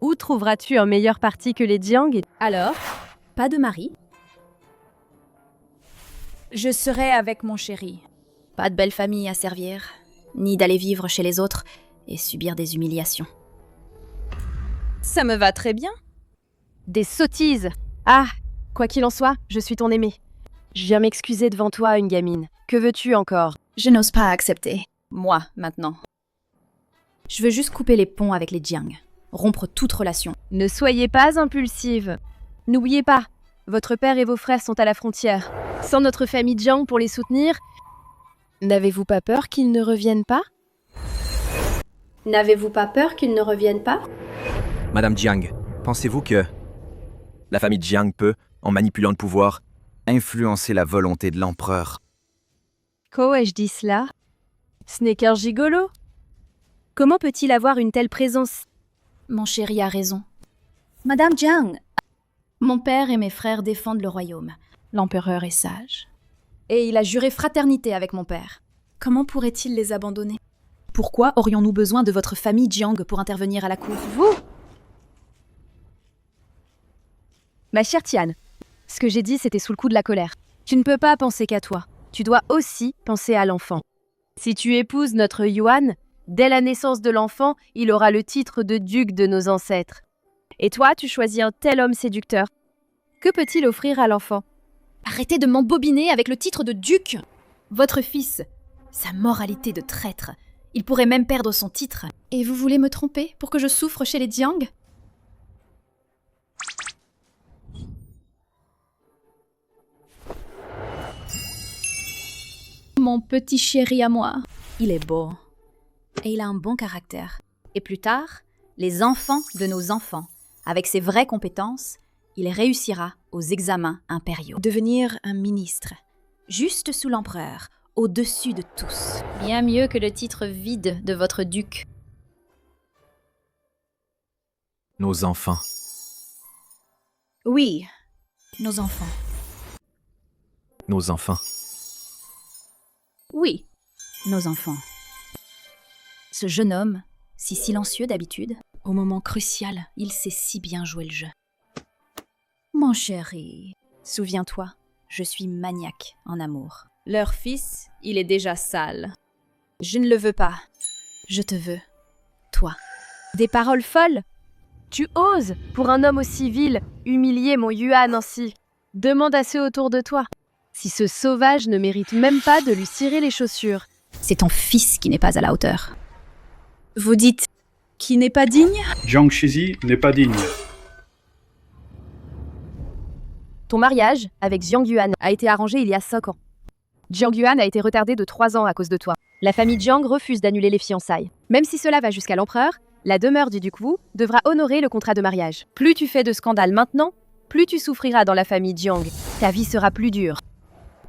où trouveras-tu un meilleur parti que les Jiang? Alors, pas de mari? Je serai avec mon chéri. Pas de belle famille à servir, ni d'aller vivre chez les autres et subir des humiliations. Ça me va très bien. Des sottises. Ah, quoi qu'il en soit, je suis ton aimé. Je viens m'excuser devant toi, une gamine. Que veux-tu encore? Je n'ose pas accepter. Moi, maintenant. Je veux juste couper les ponts avec les Jiang. Rompre toute relation. Ne soyez pas impulsive. N'oubliez pas, votre père et vos frères sont à la frontière. Sans notre famille Jiang pour les soutenir, n'avez-vous pas peur qu'ils ne reviennent pas? N'avez-vous pas peur qu'ils ne reviennent pas? Madame Jiang, pensez-vous que la famille Jiang peut, en manipulant le pouvoir, influencer la volonté de l'empereur? Quoi ai-je dit cela? Ce n'est qu'un gigolo. Comment peut-il avoir une telle présence? Mon chéri a raison. Madame Jiang, mon père et mes frères défendent le royaume. L'empereur est sage. Et il a juré fraternité avec mon père. Comment pourrait-il les abandonner? Pourquoi aurions-nous besoin de votre famille Jiang pour intervenir à la cour? Vous? Ma chère Tian, ce que j'ai dit, c'était sous le coup de la colère. Tu ne peux pas penser qu'à toi. Tu dois aussi penser à l'enfant. Si tu épouses notre Yuan, dès la naissance de l'enfant, il aura le titre de duc de nos ancêtres. Et toi, tu choisis un tel homme séducteur. Que peut-il offrir à l'enfant? Arrêtez de m'embobiner avec le titre de duc! Votre fils, sa moralité de traître. Il pourrait même perdre son titre. Et vous voulez me tromper pour que je souffre chez les Jiang? Mon petit chéri à moi. Il est beau. Et il a un bon caractère. Et plus tard, les enfants de nos enfants. Avec ses vraies compétences, il réussira aux examens impériaux. Devenir un ministre, juste sous l'empereur, au-dessus de tous. Bien mieux que le titre vide de votre duc. Nos enfants. Oui, nos enfants. Nos enfants. Oui, nos enfants. Ce jeune homme, si silencieux d'habitude, au moment crucial, il sait si bien jouer le jeu. Mon chéri, souviens-toi, je suis maniaque en amour. Leur fils, il est déjà sale. Je ne le veux pas. Je te veux, toi. Des paroles folles? Tu oses, pour un homme aussi vil, humilier mon Yuan ainsi. Demande à ceux autour de toi. Si ce sauvage ne mérite même pas de lui cirer les chaussures. C'est ton fils qui n'est pas à la hauteur. Vous dites qui n'est pas digne? Jiang Shizi n'est pas digne. Ton mariage avec Jiang Yuan a été arrangé il y a 5 ans. Jiang Yuan a été retardé de 3 ans à cause de toi. La famille Jiang refuse d'annuler les fiançailles. Même si cela va jusqu'à l'empereur, la demeure du duc Wu devra honorer le contrat de mariage. Plus tu fais de scandales maintenant, plus tu souffriras dans la famille Jiang. Ta vie sera plus dure.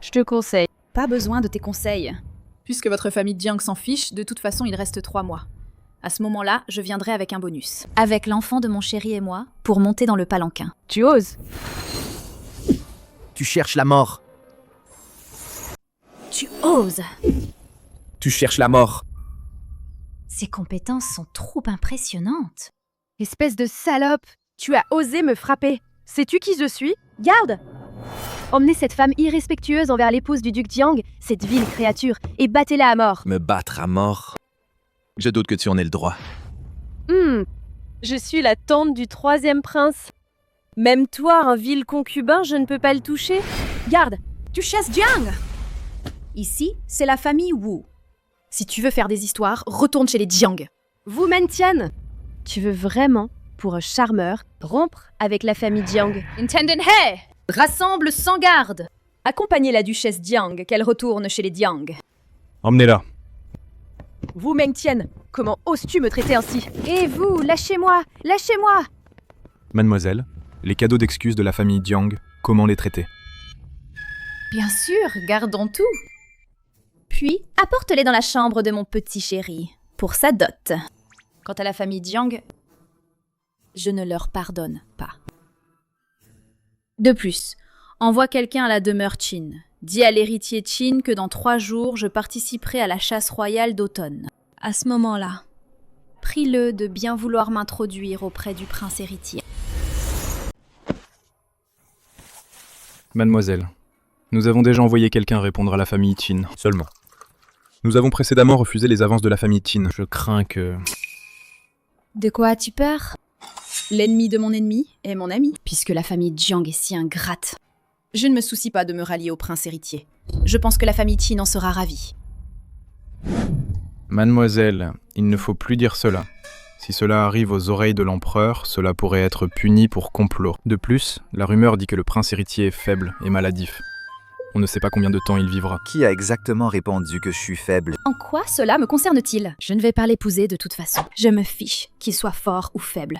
Je te conseille. Pas besoin de tes conseils. Puisque votre famille Jiang s'en fiche, de toute façon il reste 3 mois. À ce moment-là, je viendrai avec un bonus. Avec l'enfant de mon chéri et moi, pour monter dans le palanquin. Tu oses? Tu cherches la mort. Tu oses? Tu cherches la mort. Ses compétences sont trop impressionnantes. Espèce de salope! Tu as osé me frapper. Sais-tu qui je suis? Garde! Emmenez cette femme irrespectueuse envers l'épouse du duc Jiang, cette vile créature, et battez-la à mort. Me battre à mort? Je doute que tu en aies le droit. Je suis la tante du 3e prince. Même toi, un vil concubin, je ne peux pas le toucher. Garde! Duchesse Jiang! Ici, c'est la famille Wu. Si tu veux faire des histoires, retourne chez les Jiang. Wu Mentian! Tu veux vraiment, pour un charmeur, rompre avec la famille Jiang? Intendant He! Rassemble sans garde! Accompagnez la duchesse Jiang, qu'elle retourne chez les Jiang. Emmenez-la. Wu Mengtian, comment oses-tu me traiter ainsi? Et vous, lâchez-moi! Lâchez-moi! Mademoiselle, les cadeaux d'excuses de la famille Jiang, comment les traiter? Bien sûr, gardons tout. Puis, apporte-les dans la chambre de mon petit chéri, pour sa dot. Quant à la famille Jiang, je ne leur pardonne pas. De plus, envoie quelqu'un à la demeure Qin. Dis à l'héritier Qin que dans 3 jours, je participerai à la chasse royale d'automne. À ce moment-là, prie-le de bien vouloir m'introduire auprès du prince héritier. Mademoiselle, nous avons déjà envoyé quelqu'un répondre à la famille Qin. Seulement. Nous avons précédemment refusé les avances de la famille Qin. Je crains que... De quoi as-tu peur? L'ennemi de mon ennemi est mon ami, puisque la famille Jiang est si ingrate. Je ne me soucie pas de me rallier au prince héritier. Je pense que la famille Qin en sera ravie. Mademoiselle, il ne faut plus dire cela. Si cela arrive aux oreilles de l'empereur, cela pourrait être puni pour complot. De plus, la rumeur dit que le prince héritier est faible et maladif. On ne sait pas combien de temps il vivra. Qui a exactement répondu que je suis faible? En quoi cela me concerne-t-il? Je ne vais pas l'épouser de toute façon. Je me fiche qu'il soit fort ou faible,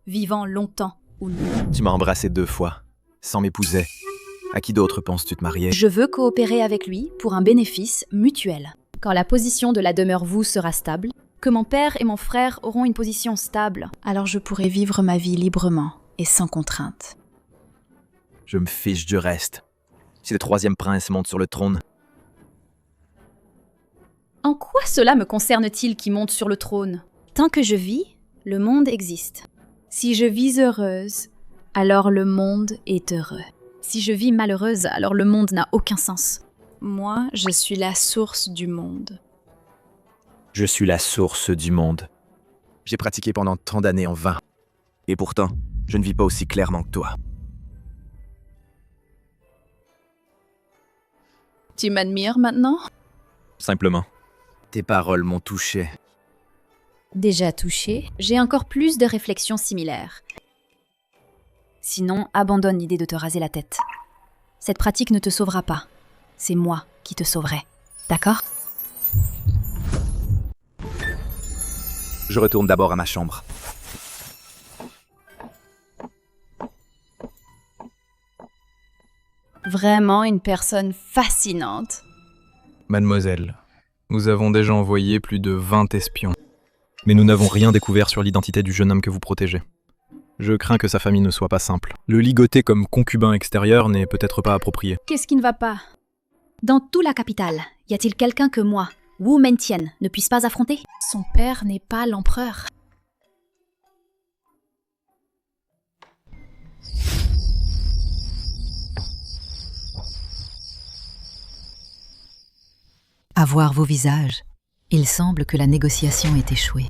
vivant longtemps ou non. Tu m'as embrassé 2 fois, sans m'épouser. À qui d'autre penses-tu te marier? Je veux coopérer avec lui pour un bénéfice mutuel. Quand la position de la demeure Wu sera stable, que mon père et mon frère auront une position stable, alors je pourrai vivre ma vie librement et sans contrainte. Je me fiche du reste. Si le 3e prince monte sur le trône... En quoi cela me concerne-t-il qui monte sur le trône? Tant que je vis, le monde existe. Si je vis heureuse, alors le monde est heureux. Si je vis malheureuse, alors le monde n'a aucun sens. Moi, je suis la source du monde. Je suis la source du monde. J'ai pratiqué pendant tant d'années en vain. Et pourtant, je ne vis pas aussi clairement que toi. Tu m'admires maintenant? Simplement. Tes paroles m'ont touché. Déjà touché, j'ai encore plus de réflexions similaires. Sinon, abandonne l'idée de te raser la tête. Cette pratique ne te sauvera pas. C'est moi qui te sauverai. D'accord? Je retourne d'abord à ma chambre. Vraiment une personne fascinante. Mademoiselle, nous avons déjà envoyé plus de 20 espions. Mais nous n'avons rien découvert sur l'identité du jeune homme que vous protégez. Je crains que sa famille ne soit pas simple. Le ligoter comme concubin extérieur n'est peut-être pas approprié. Qu'est-ce qui ne va pas? Dans toute la capitale, y a-t-il quelqu'un que moi, Wu Mentian, ne puisse pas affronter? Son père n'est pas l'empereur. À voir vos visages, il semble que la négociation ait échoué.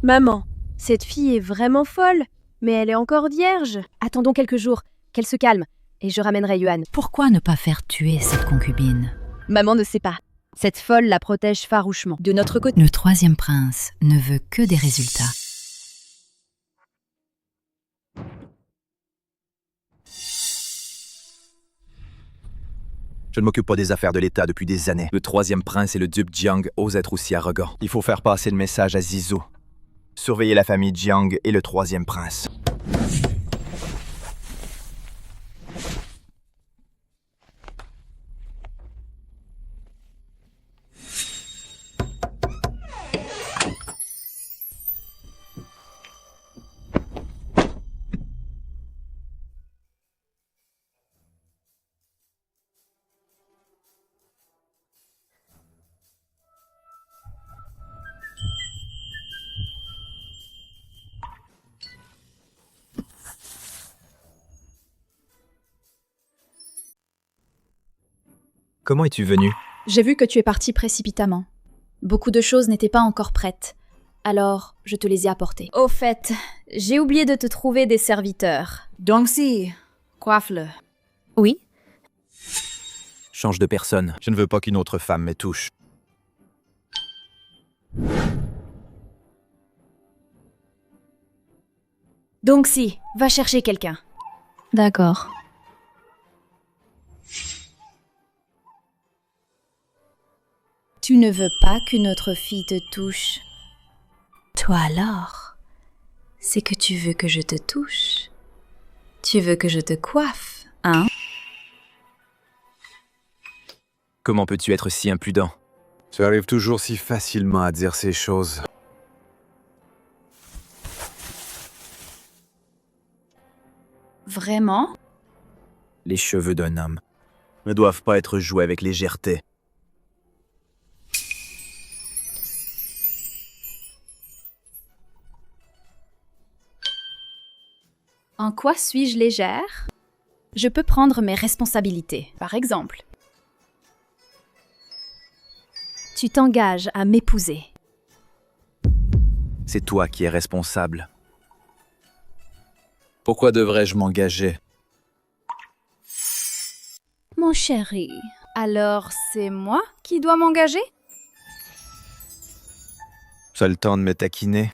Maman, cette fille est vraiment folle, mais elle est encore vierge. Attendons quelques jours, qu'elle se calme, et je ramènerai Yuan. Pourquoi ne pas faire tuer cette concubine? Maman ne sait pas. Cette folle la protège farouchement. De notre côté... Le 3e prince ne veut que des résultats. Je ne m'occupe pas des affaires de l'État depuis des années. Le 3e prince et le duc Jiang osent être aussi arrogants. Il faut faire passer le message à Zizou. Surveiller la famille Jiang et le 3e prince. Comment es-tu venu? J'ai vu que tu es parti précipitamment. Beaucoup de choses n'étaient pas encore prêtes. Alors, je te les ai apportées. Au fait, j'ai oublié de te trouver des serviteurs. Donc si, coiffe-le. Oui? Change de personne. Je ne veux pas qu'une autre femme me touche. Donc si, va chercher quelqu'un. D'accord. Tu ne veux pas qu'une autre fille te touche. Toi alors, c'est que tu veux que je te touche. Tu veux que je te coiffe, hein? Comment peux-tu être si impudent? Tu arrives toujours si facilement à dire ces choses. Vraiment? Les cheveux d'un homme ne doivent pas être joués avec légèreté. En quoi suis-je légère? Je peux prendre mes responsabilités. Par exemple, tu t'engages à m'épouser. C'est toi qui es responsable. Pourquoi devrais-je m'engager? Mon chéri, alors c'est moi qui dois m'engager? Tu as le temps de me taquiner,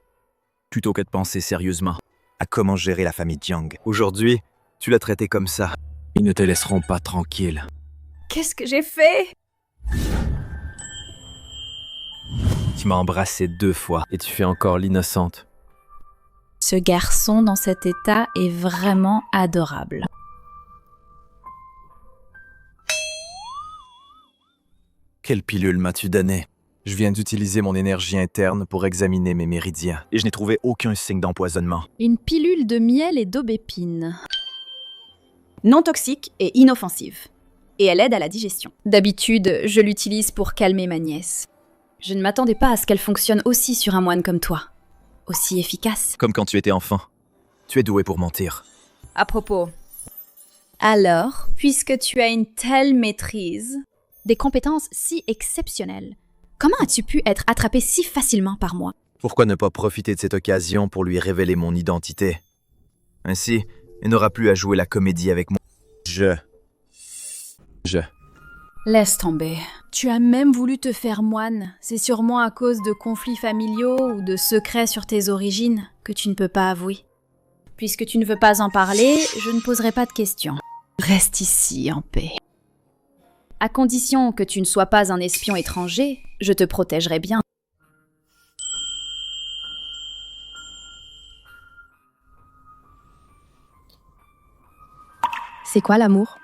plutôt que de penser sérieusement à comment gérer la famille Jiang. Aujourd'hui, tu l'as traité comme ça. Ils ne te laisseront pas tranquille. Qu'est-ce que j'ai fait? Tu m'as embrassé 2 fois et tu fais encore l'innocente. Ce garçon dans cet état est vraiment adorable. Quelle pilule m'as-tu donnée? Je viens d'utiliser mon énergie interne pour examiner mes méridiens et je n'ai trouvé aucun signe d'empoisonnement. Une pilule de miel et d'aubépine. Non toxique et inoffensive. Et elle aide à la digestion. D'habitude, je l'utilise pour calmer ma nièce. Je ne m'attendais pas à ce qu'elle fonctionne aussi sur un moine comme toi. Aussi efficace. Comme quand tu étais enfant. Tu es doué pour mentir. À propos. Alors, puisque tu as une telle maîtrise, des compétences si exceptionnelles, comment as-tu pu être attrapé si facilement par moi? Pourquoi ne pas profiter de cette occasion pour lui révéler mon identité? Ainsi, il n'aura plus à jouer la comédie avec moi. Je. Laisse tomber. Tu as même voulu te faire moine. C'est sûrement à cause de conflits familiaux ou de secrets sur tes origines que tu ne peux pas avouer. Puisque tu ne veux pas en parler, je ne poserai pas de questions. Reste ici en paix. À condition que tu ne sois pas un espion étranger, je te protégerai bien. C'est quoi l'amour?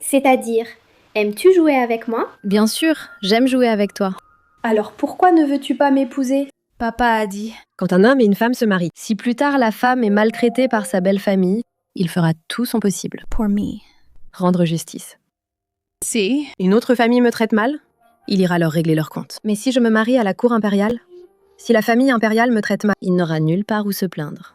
C'est-à-dire, aimes-tu jouer avec moi? Bien sûr, j'aime jouer avec toi. Alors pourquoi ne veux-tu pas m'épouser? Papa a dit. Quand un homme et une femme se marient, si plus tard la femme est maltraitée par sa belle famille, il fera tout son possible. Pour me. Rendre justice. Si. Une autre famille me traite mal, il ira leur régler leur compte. Mais si je me marie à la cour impériale, si la famille impériale me traite mal, il n'aura nulle part où se plaindre.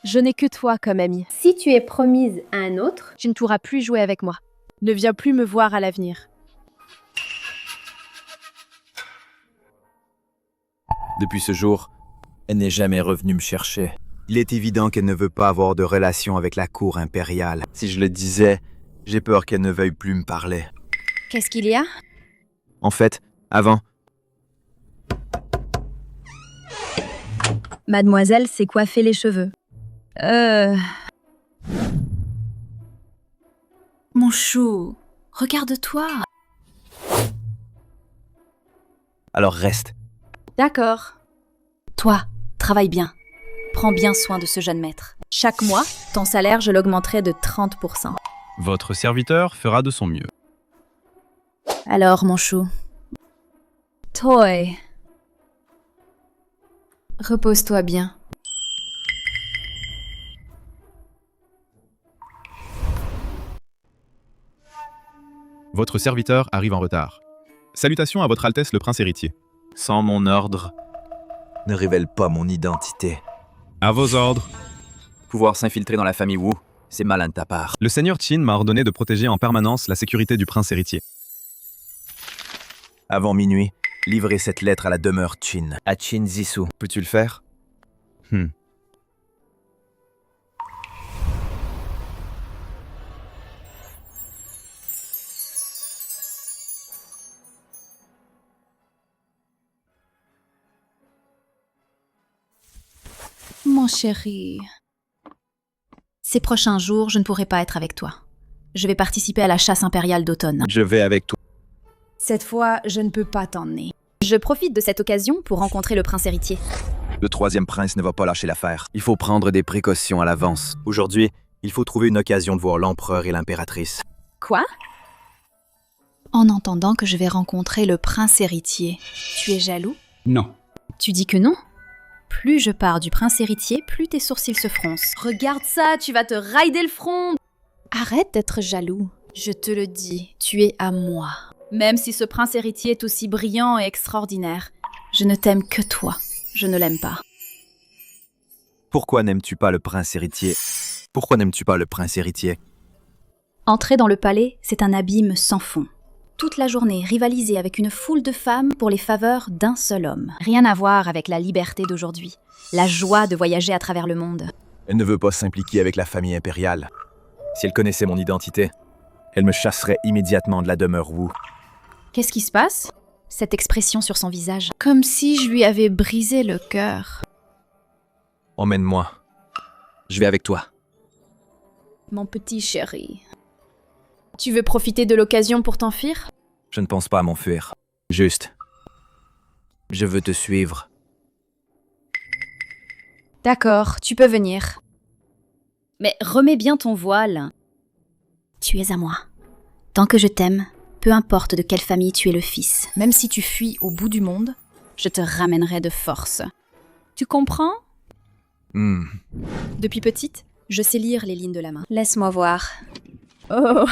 Je n'ai que toi comme amie. Si tu es promise à un autre, Tu ne pourras plus jouer avec moi. Ne viens plus me voir à l'avenir. Depuis ce jour, elle n'est jamais revenue me chercher. Il est évident qu'elle ne veut pas avoir de relation avec la cour impériale. Si je le disais, j'ai peur qu'elle ne veuille plus me parler. Qu'est-ce qu'il y a? En fait, avant, Mademoiselle s'est coiffée les cheveux. Mon chou, regarde-toi. alors reste. D'accord. Toi, travaille bien. Prends bien soin de ce jeune maître. Chaque mois, ton salaire, je l'augmenterai de 30%. Votre serviteur fera de son mieux. Alors, mon chou. Toy. Repose-toi bien. Votre serviteur arrive en retard. Salutations à votre Altesse le Prince héritier. Sans mon ordre, ne révèle pas mon identité. À vos ordres. Pouvoir s'infiltrer dans la famille Wu, C'est malin de ta part. Le seigneur Qin m'a ordonné de protéger en permanence la sécurité du prince héritier. Avant minuit, livrez cette lettre à la demeure Qin, à Qin Zissou. Peux-tu le faire? Mon chéri. Ces prochains jours, je ne pourrai pas être avec toi. Je vais participer à la chasse impériale d'automne. Je vais avec toi. Cette fois, je ne peux pas t'emmener. Je profite de cette occasion pour rencontrer le prince héritier. Le troisième prince ne va pas lâcher l'affaire. Il faut prendre des précautions à l'avance. Aujourd'hui, il faut trouver une occasion de voir l'empereur et l'impératrice. Quoi? En entendant que je vais rencontrer le prince héritier, tu es jaloux? Non. Tu dis que non? Plus je pars du prince héritier, plus tes sourcils se froncent. Regarde ça, tu vas te rider le front! Arrête d'être jaloux. Je te le dis, tu es à moi. Même si ce prince héritier est aussi brillant et extraordinaire, je ne t'aime que toi. Je ne l'aime pas. Pourquoi n'aimes-tu pas le prince héritier? Pourquoi n'aimes-tu pas le prince héritier? Entrer dans le palais, c'est un abîme sans fond. Toute la journée, rivaliser avec une foule de femmes pour les faveurs d'un seul homme. Rien à voir avec la liberté d'aujourd'hui, la joie de voyager à travers le monde. Elle ne veut pas s'impliquer avec la famille impériale. Si elle connaissait mon identité, elle me chasserait immédiatement de la demeure Wu. Qu'est-ce qui se passe? Cette expression sur son visage, comme si je lui avais brisé le cœur. Emmène-moi. Je vais avec toi. Mon petit chéri. Tu veux profiter de l'occasion pour t'enfuir? Je ne pense pas à m'enfuir. Juste. Je veux te suivre. D'accord, tu peux venir. Mais remets bien ton voile. Tu es à moi. Tant que je t'aime, peu importe de quelle famille tu es le fils, même si tu fuis au bout du monde, je te ramènerai de force. Tu comprends? Depuis petite, je sais lire les lignes de la main. Laisse-moi voir. Oh,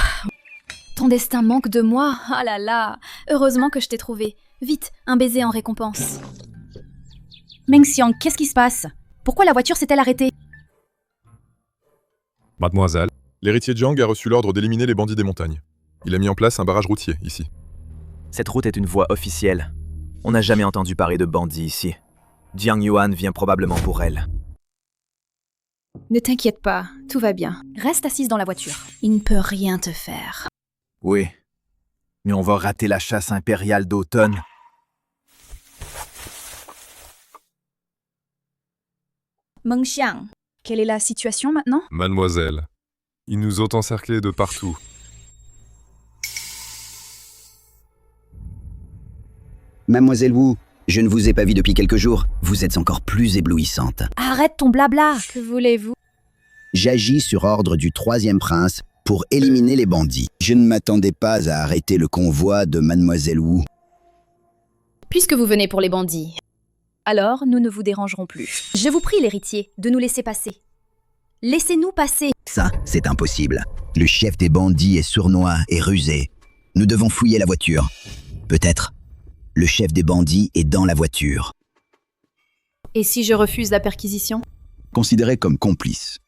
ton destin manque de moi. Ah là là, heureusement que je t'ai trouvé. Vite, un baiser en récompense. Meng Xiang, qu'est-ce qui se passe? Pourquoi la voiture s'est-elle arrêtée? Mademoiselle, l'héritier Jiang a reçu l'ordre d'éliminer les bandits des montagnes. Il a mis en place un barrage routier, ici. Cette route est une voie officielle. On n'a jamais entendu parler de bandits ici. Jiang Yuan vient probablement pour elle. Ne t'inquiète pas, tout va bien. Reste assise dans la voiture. Il ne peut rien te faire. Oui, mais on va rater la chasse impériale d'automne. Meng Xiang, quelle est la situation maintenant? Mademoiselle, ils nous ont encerclés de partout. Mademoiselle Wu, je ne vous ai pas vue depuis quelques jours. Vous êtes encore plus éblouissante. Arrête ton blabla. Que voulez-vous? J'agis sur ordre du troisième prince pour éliminer les bandits. Je ne m'attendais pas à arrêter le convoi de Mademoiselle Wu. Puisque vous venez pour les bandits, alors nous ne vous dérangerons plus. Je vous prie, l'héritier, de nous laisser passer. Laissez-nous passer. Ça, c'est impossible. Le chef des bandits est sournois et rusé. Nous devons fouiller la voiture. Peut-être. Le chef des bandits est dans la voiture. Et si je refuse la perquisition? Considéré comme complice.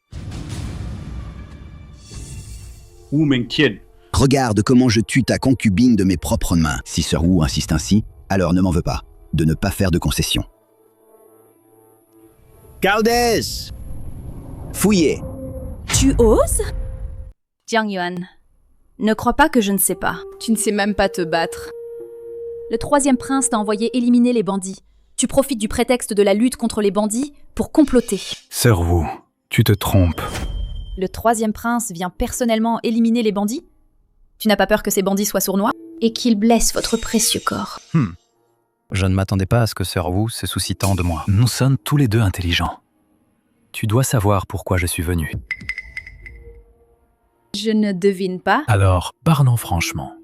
Wu Mengtian. Regarde comment je tue ta concubine de mes propres mains. Si Sœur Wu insiste ainsi, alors ne m'en veux pas. De ne pas faire de concessions. Caldès! Fouillez! Tu oses? Jiang Yuan, ne crois pas que je ne sais pas. Tu ne sais même pas te battre. Le troisième prince t'a envoyé éliminer les bandits. Tu profites du prétexte de la lutte contre les bandits pour comploter. Sœur Wu, tu te trompes. Le troisième prince vient personnellement éliminer les bandits? Tu n'as pas peur que ces bandits soient sournois? Et qu'ils blessent votre précieux corps? Je ne m'attendais pas à ce que Sœur Wu se soucie tant de moi. Nous sommes tous les deux intelligents. Tu dois savoir pourquoi je suis venu. Je ne devine pas. Alors, parlons franchement.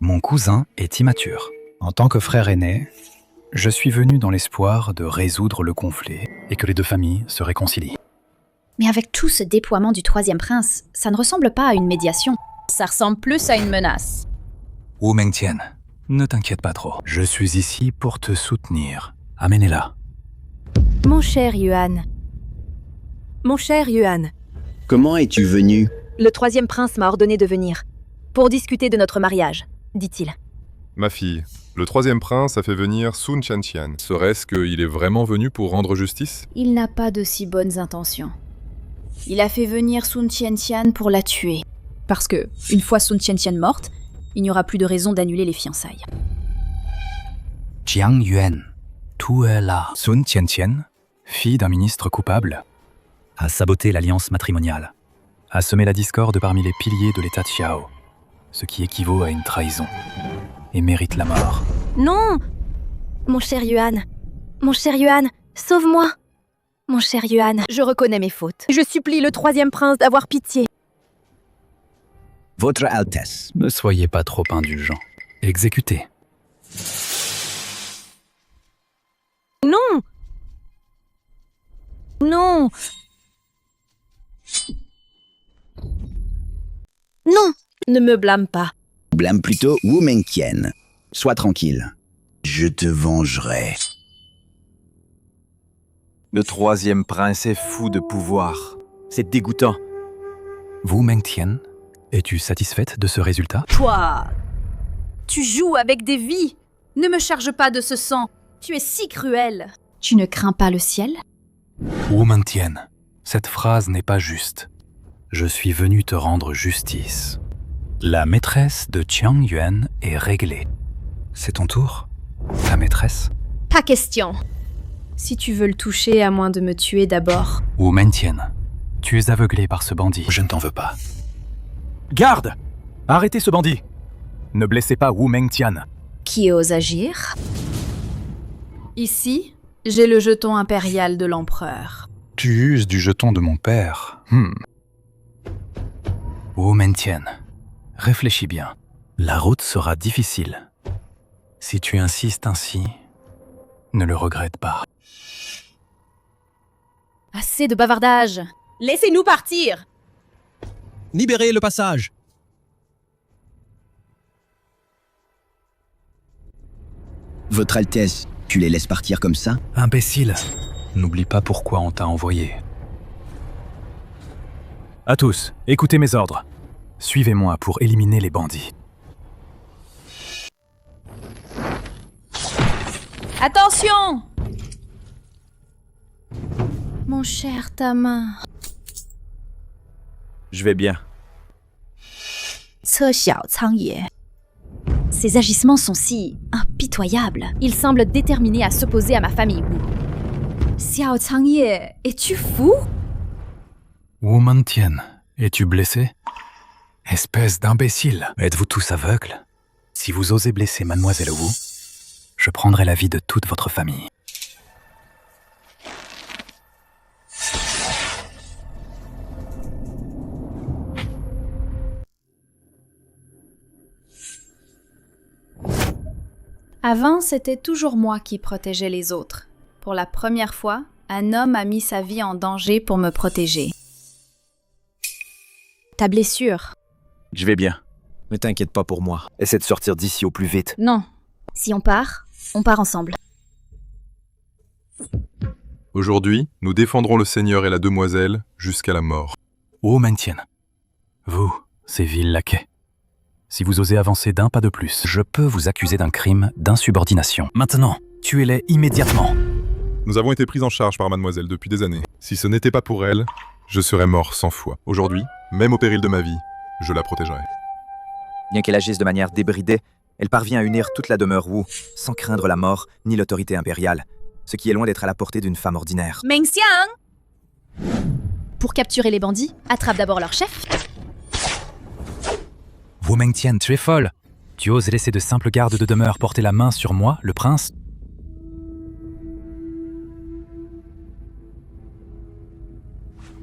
Mon cousin est immature. En tant que frère aîné, je suis venu dans l'espoir de résoudre le conflit et que les deux familles se réconcilient. Mais avec tout ce déploiement du troisième prince, ça ne ressemble pas à une médiation. Ça ressemble plus à une menace. Wu Mengtian, ne t'inquiète pas trop. Je suis ici pour te soutenir. Amenez-la. Mon cher Yuan. Mon cher Yuan, Comment es-tu venu? Le troisième prince m'a ordonné de venir. Pour discuter de notre mariage, dit-il. Ma fille, le troisième prince a fait venir Sun Qianqian. Serait-ce qu'il est vraiment venu pour rendre justice? Il n'a pas de si bonnes intentions. Il a fait venir Sun Qianqian pour la tuer. Parce que, une fois Sun Qianqian morte, il n'y aura plus de raison d'annuler les fiançailles. Jiang Yuan, tout est là. Sun Qianqian, fille d'un ministre coupable, a saboté l'alliance matrimoniale, a semé la discorde parmi les piliers de l'état Xiao, ce qui équivaut à une trahison, et mérite la mort. Non! Mon cher Yuan, sauve-moi! Mon cher Yuan, je reconnais mes fautes. Je supplie le troisième prince d'avoir pitié. Votre Altesse. Ne soyez pas trop indulgent. Exécutez. Non! Non! Non! Ne me blâme pas. Blâme plutôt Wu Mengtian. Sois tranquille. Je te vengerai. Le troisième prince est fou de pouvoir. C'est dégoûtant. Wu Mengtian, es-tu satisfaite de ce résultat? Toi, tu joues avec des vies. Ne me charge pas de ce sang. Tu es si cruel. Tu ne crains pas le ciel? Wu Mengtian, cette phrase n'est pas juste. Je suis venu te rendre justice. La maîtresse de Jiang Yuan est réglée. C'est ton tour, ta maîtresse? Pas question. Si tu veux le toucher, à moins de me tuer d'abord. Wu Mengtian, tu es aveuglé par ce bandit. Je ne t'en veux pas. Garde! Arrêtez ce bandit! Ne blessez pas Wu Mengtian. Qui ose agir? Ici, j'ai le jeton impérial de l'empereur. Tu uses du jeton de mon père. Wu Mengtian, réfléchis bien. La route sera difficile. Si tu insistes ainsi, ne le regrette pas. Assez de bavardage. Laissez-nous partir. Libérez le passage. Votre Altesse, tu les laisses partir comme ça? Imbécile, n'oublie pas pourquoi on t'a envoyé. À tous, écoutez mes ordres. Suivez-moi pour éliminer les bandits. Attention! Mon cher, ta main. Je vais bien. Ce Xiao Cangye. Ses agissements sont si impitoyables. Il semble déterminé à s'opposer à ma famille Wu. Xiao Cangye, es-tu fou? Wu Mengtian, es-tu blessé? Espèce d'imbécile. Êtes-vous tous aveugles? Si vous osez blesser Mademoiselle Wu, je prendrai la vie de toute votre famille. Avant, c'était toujours moi qui protégeais les autres. Pour la première fois, un homme a mis sa vie en danger pour me protéger. Ta blessure. Je vais bien. Ne t'inquiète pas pour moi. Essaie de sortir d'ici au plus vite. Non. Si on part ensemble. Aujourd'hui, nous défendrons le Seigneur et la demoiselle jusqu'à la mort. Wu Mengtian, vous, ces vils laquais. Si vous osez avancer d'un pas de plus, je peux vous accuser d'un crime d'insubordination. Maintenant, tuez-les immédiatement. Nous avons été pris en charge par mademoiselle depuis des années. Si ce n'était pas pour elle, je serais mort 100 fois. Aujourd'hui, même au péril de ma vie, je la protégerai. Bien qu'elle agisse de manière débridée, elle parvient à unir toute la demeure Wu, sans craindre la mort ni l'autorité impériale, ce qui est loin d'être à la portée d'une femme ordinaire. Mengxiang! Pour capturer les bandits, attrape d'abord leur chef. Wu Mengtian, tu es folle. Tu oses laisser de simples gardes de demeure porter la main sur moi, le prince?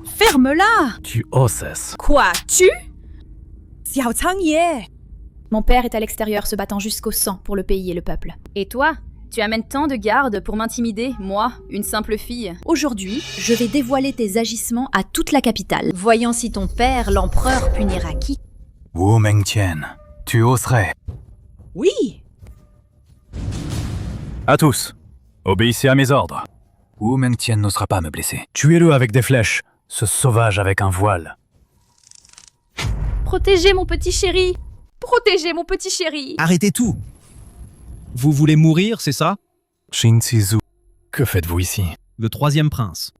Ferme-la! Tu oses. Quoi? Tu? Xiao Cangye! Mon père est à l'extérieur se battant jusqu'au sang pour le pays et le peuple. Et toi? Tu amènes tant de gardes pour m'intimider, moi, une simple fille. Aujourd'hui, je vais dévoiler tes agissements à toute la capitale. Voyons si ton père, l'empereur, punira qui. Wu Mengtian, tu oserais. Oui! À tous, obéissez à mes ordres. Wu Mengtian n'osera pas me blesser. Tuez-le avec des flèches. Ce sauvage avec un voile. Protégez mon petit chéri! Protégez mon petit chéri! Arrêtez tout! Vous voulez mourir, c'est ça? Shinzizu, que faites-vous ici? Le troisième prince.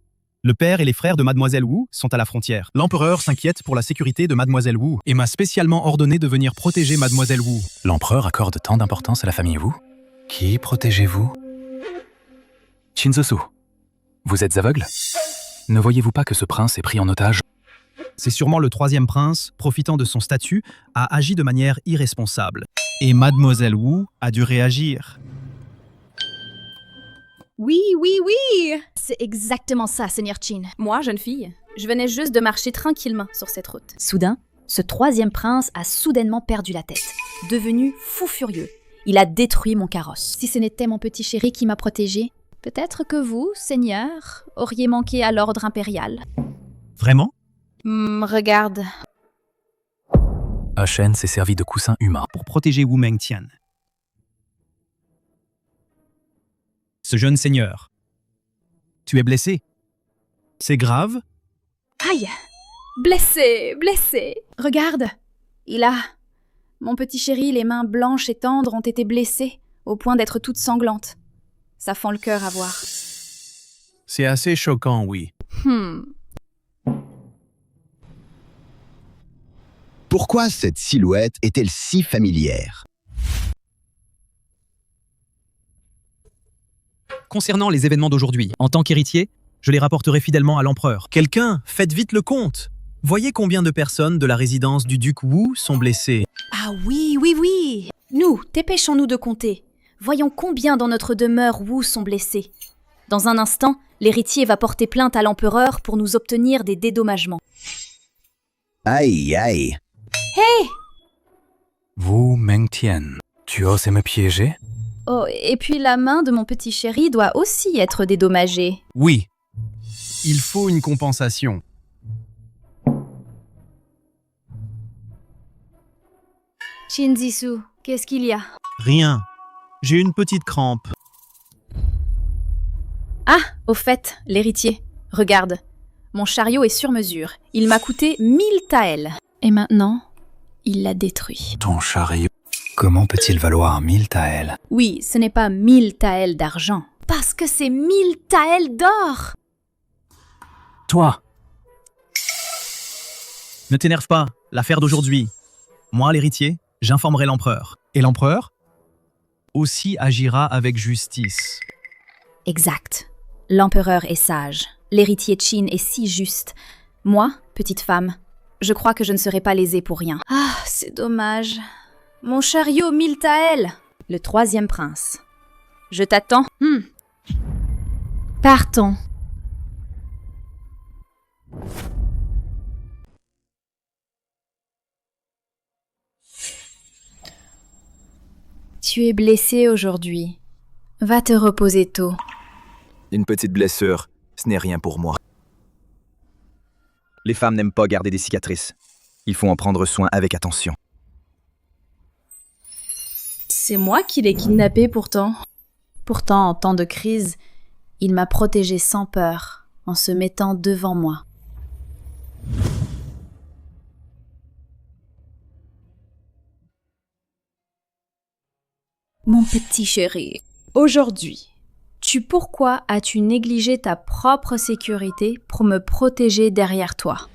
Le père et les frères de Mademoiselle Wu sont à la frontière. L'empereur s'inquiète pour la sécurité de Mademoiselle Wu et m'a spécialement ordonné de venir protéger Mademoiselle Wu. L'empereur accorde tant d'importance à la famille Wu? Qui protégez-vous? Shinzosu, vous êtes aveugle? Ne voyez-vous pas que ce prince est pris en otage? C'est sûrement le troisième prince, profitant de son statut, a agi de manière irresponsable. Et Mademoiselle Wu a dû réagir. Oui, oui, oui! C'est exactement ça, Seigneur Qin. Moi, jeune fille, je venais juste de marcher tranquillement sur cette route. Soudain, ce troisième prince a soudainement perdu la tête, devenu fou furieux. Il a détruit mon carrosse. Si ce n'était mon petit chéri qui m'a protégée, peut-être que vous, Seigneur, auriez manqué à l'ordre impérial. Vraiment? Regarde. Shen s'est servi de coussin humain pour protéger Wu Mengtian. Ce jeune seigneur. Tu es blessé? C'est grave? Aïe! Blessé, blessé! Regarde! Il a... Mon petit chéri, les mains blanches et tendres ont été blessées, au point d'être toutes sanglantes. Ça fend le cœur à voir. C'est assez choquant, oui. Pourquoi cette silhouette est-elle si familière? Concernant les événements d'aujourd'hui, en tant qu'héritier, je les rapporterai fidèlement à l'empereur. Quelqu'un, faites vite le compte! Voyez combien de personnes de la résidence du duc Wu sont blessées. Ah oui, oui, oui! Nous, dépêchons-nous de compter. Voyons combien dans notre demeure Wu sont blessés. Dans un instant, l'héritier va porter plainte à l'empereur pour nous obtenir des dédommagements. Aïe, aïe! Hé! Wu Mengtian, tu oses me piéger? Oh, et puis la main de mon petit chéri doit aussi être dédommagée. Oui. Il faut une compensation. Shinzisu, qu'est-ce qu'il y a? Rien. J'ai une petite crampe. Ah, au fait, l'héritier, regarde. Mon chariot est sur mesure. Il m'a coûté 1000 taels. Et maintenant, il l'a détruit. Ton chariot, comment peut-il valoir 1000 taels? Oui, ce n'est pas 1000 taels d'argent. Parce que c'est 1000 taels d'or! Toi! Ne t'énerve pas, l'affaire d'aujourd'hui. Moi, l'héritier, j'informerai l'empereur. Et l'empereur aussi agira avec justice. Exact. L'empereur est sage. L'héritier Qin est si juste. Moi, petite femme, je crois que je ne serai pas lésée pour rien. Ah, c'est dommage. Mon chariot 1000 taels! Le troisième prince. Je t'attends. Partons. Tu es blessé aujourd'hui. Va te reposer tôt. Une petite blessure, ce n'est rien pour moi. Les femmes n'aiment pas garder des cicatrices. Il faut en prendre soin avec attention. C'est moi qui l'ai kidnappé pourtant. Pourtant, en temps de crise, il m'a protégée sans peur, en se mettant devant moi. Mon petit chéri, aujourd'hui, pourquoi as-tu négligé ta propre sécurité pour me protéger derrière toi?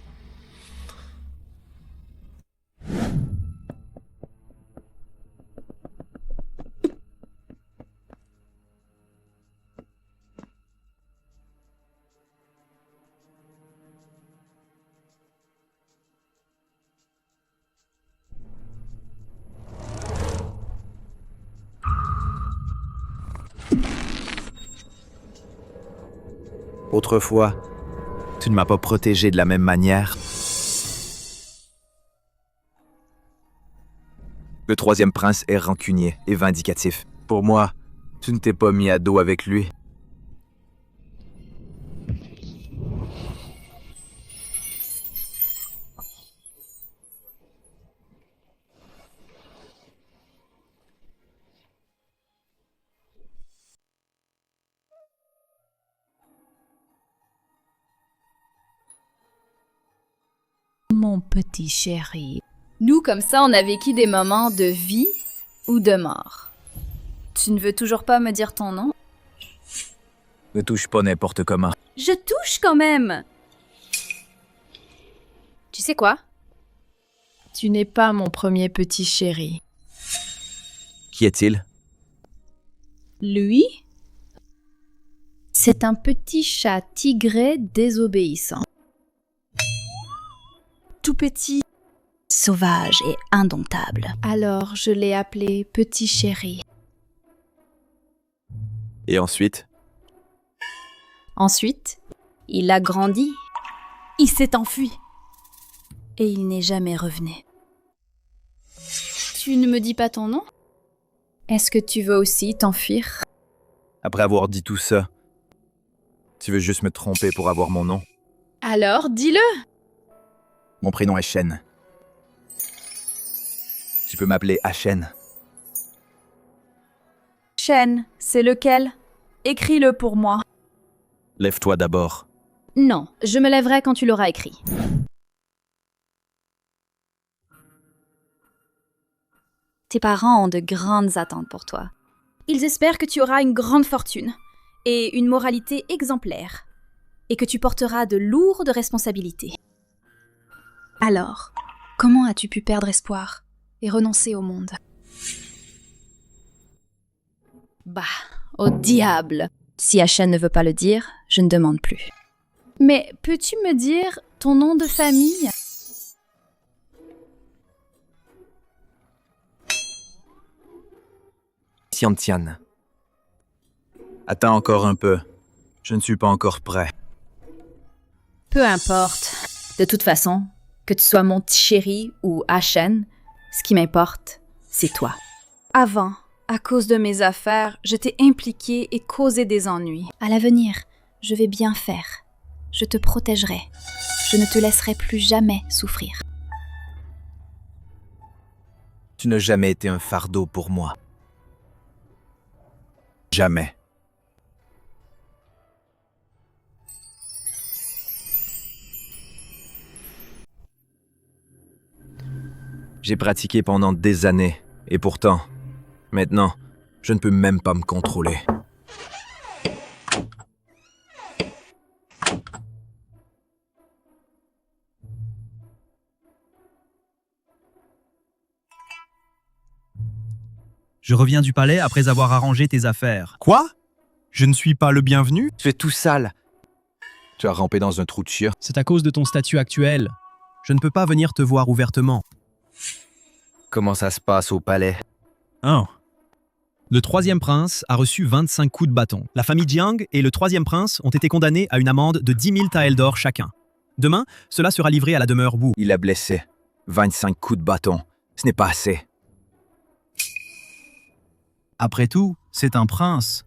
Autrefois, tu ne m'as pas protégé de la même manière. Le troisième prince est rancunier et vindicatif. Pour moi, tu ne t'es pas mis à dos avec lui. mon petit chéri. Nous, comme ça, on a vécu des moments de vie ou de mort. Tu ne veux toujours pas me dire ton nom? Ne touche pas n'importe comment. Je touche quand même! Tu sais quoi? Tu n'es pas mon premier petit chéri. Qui est-il? Lui? C'est un petit chat tigré désobéissant. Tout petit, sauvage et indomptable. Alors je l'ai appelé Petit Chéri. Et ensuite? Ensuite, il a grandi. Il s'est enfui. Et il n'est jamais revenu. Tu ne me dis pas ton nom? Est-ce que tu veux aussi t'enfuir? Après avoir dit tout ça, tu veux juste me tromper pour avoir mon nom? Alors, dis-le! Mon prénom est Shen. Tu peux m'appeler Ashen. Shen, c'est lequel? Écris-le pour moi. Lève-toi d'abord. Non, je me lèverai quand tu l'auras écrit. Tes parents ont de grandes attentes pour toi. Ils espèrent que tu auras une grande fortune et une moralité exemplaire, et que tu porteras de lourdes responsabilités. Alors, comment as-tu pu perdre espoir et renoncer au monde? Bah, au diable! Si Ashen ne veut pas le dire, je ne demande plus. Mais peux-tu me dire ton nom de famille? Tian. Attends encore un peu. Je ne suis pas encore prêt. Peu importe. De toute façon, que tu sois mon petit chéri ou Ashen, ce qui m'importe, c'est toi. Avant, à cause de mes affaires, je t'ai impliqué et causé des ennuis. À l'avenir, je vais bien faire. Je te protégerai. Je ne te laisserai plus jamais souffrir. Tu n'as jamais été un fardeau pour moi. Jamais. J'ai pratiqué pendant des années, et pourtant, maintenant, je ne peux même pas me contrôler. Je reviens du palais après avoir arrangé tes affaires. Quoi? Je ne suis pas le bienvenu? Tu es tout sale. Tu as rampé dans un trou de chien. C'est à cause de ton statut actuel. Je ne peux pas venir te voir ouvertement. Comment ça se passe au palais? 1. Le troisième prince a reçu 25 coups de bâton. La famille Jiang et le troisième prince ont été condamnés à une amende de 10 000 taels d'or chacun. Demain, cela sera livré à la demeure Wu. Il a blessé. 25 coups de bâton. Ce n'est pas assez. Après tout, c'est un prince.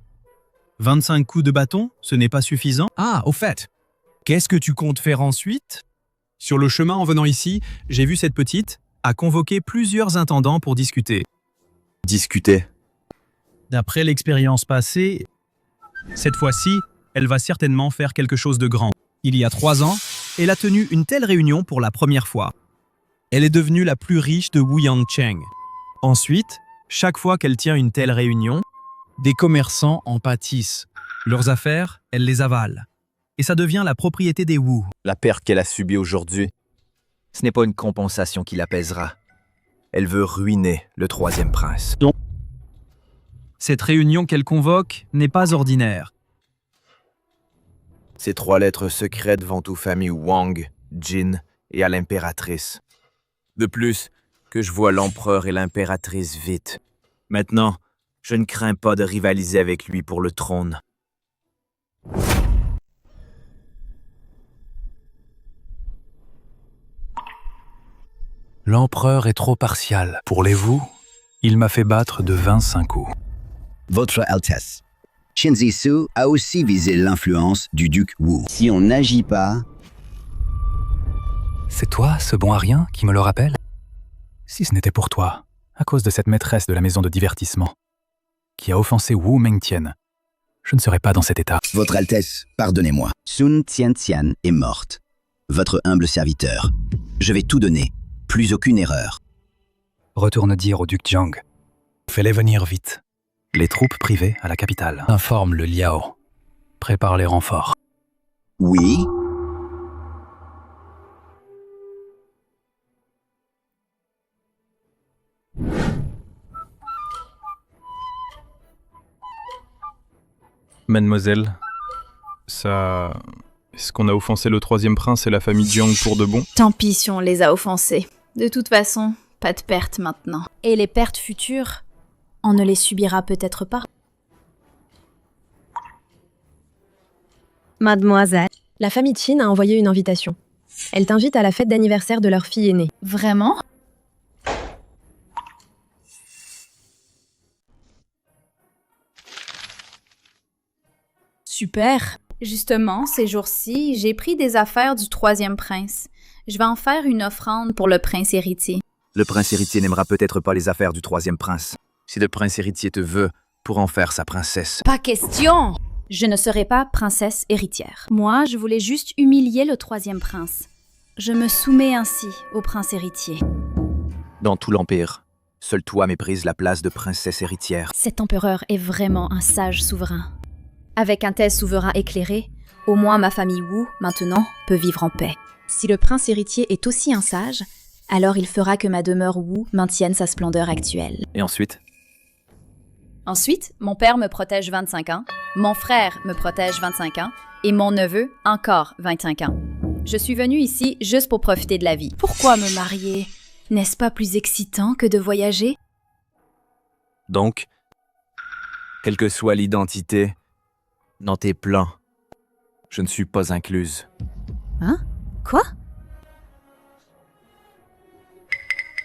25 coups de bâton, ce n'est pas suffisant? Ah, au fait, qu'est-ce que tu comptes faire ensuite? Sur le chemin en venant ici, j'ai vu cette petite a convoqué plusieurs intendants pour discuter. Discuter? D'après l'expérience passée, cette fois-ci, elle va certainement faire quelque chose de grand. Il y a 3 ans, elle a tenu une telle réunion pour la première fois. Elle est devenue la plus riche de Wuyangcheng. Ensuite, chaque fois qu'elle tient une telle réunion, des commerçants en pâtissent. Leurs affaires, elle les avale. Et ça devient la propriété des Wu. La perte qu'elle a subie aujourd'hui, ce n'est pas une compensation qui l'apaisera. Elle veut ruiner le troisième prince. Non. Cette réunion qu'elle convoque n'est pas ordinaire. Ces 3 lettres secrètes vont aux familles Wang, Jin et à l'impératrice. De plus, que je vois l'empereur et l'impératrice vite. Maintenant, je ne crains pas de rivaliser avec lui pour le trône. L'empereur est trop partial. Pour les Wu, il m'a fait battre de 25 coups. Votre Altesse, Shen Zisu a aussi visé l'influence du duc Wu. Si on n'agit pas... C'est toi, ce bon à rien, qui me le rappelle? Si ce n'était pour toi, à cause de cette maîtresse de la maison de divertissement, qui a offensé Wu Mengtian, je ne serais pas dans cet état. Votre Altesse, pardonnez-moi. Sun Tiantian est morte. votre humble serviteur. Je vais tout donner, plus aucune erreur. Retourne dire au duc Jiang. Fais-les venir vite. Les troupes privées à la capitale. Informe le Liao. Prépare les renforts. Oui. Mademoiselle, ça... Est-ce qu'on a offensé le troisième prince et la famille Jiang pour de bon? Tant pis si on les a offensés. De toute façon, pas de pertes maintenant. Et les pertes futures, on ne les subira peut-être pas. Mademoiselle, la famille Qin a envoyé une invitation. Elle t'invite à la fête d'anniversaire de leur fille aînée. Vraiment? Super. Justement, ces jours-ci, j'ai pris des affaires du troisième prince. Je vais en faire une offrande pour le prince héritier. Le prince héritier n'aimera peut-être pas les affaires du troisième prince. Si le prince héritier te veut, pour en faire sa princesse. Pas question! Je ne serai pas princesse héritière. Moi, je voulais juste humilier le troisième prince. Je me soumets ainsi au prince héritier. Dans tout l'Empire, seul toi méprises la place de princesse héritière. Cet empereur est vraiment un sage souverain. Avec un tel souverain éclairé, au moins ma famille Wu, maintenant, peut vivre en paix. Si le prince héritier est aussi un sage, alors il fera que ma demeure Wu maintienne sa splendeur actuelle. Et ensuite? Ensuite, mon père me protège 25 ans, mon frère me protège 25 ans, et mon neveu encore 25 ans. Je suis venue ici juste pour profiter de la vie. Pourquoi me marier? N'est-ce pas plus excitant que de voyager? Donc, quelle que soit l'identité, dans tes plans, je ne suis pas incluse. Hein? Quoi?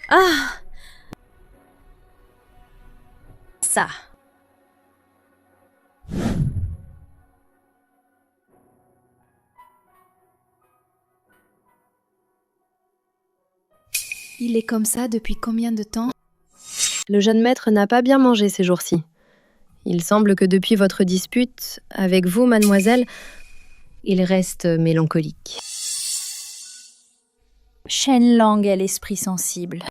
Ah! Ça. Il est comme ça depuis combien de temps? Le jeune maître n'a pas bien mangé ces jours-ci. Il semble que depuis votre dispute avec vous, mademoiselle, il reste mélancolique. Shenlong est l'esprit sensible.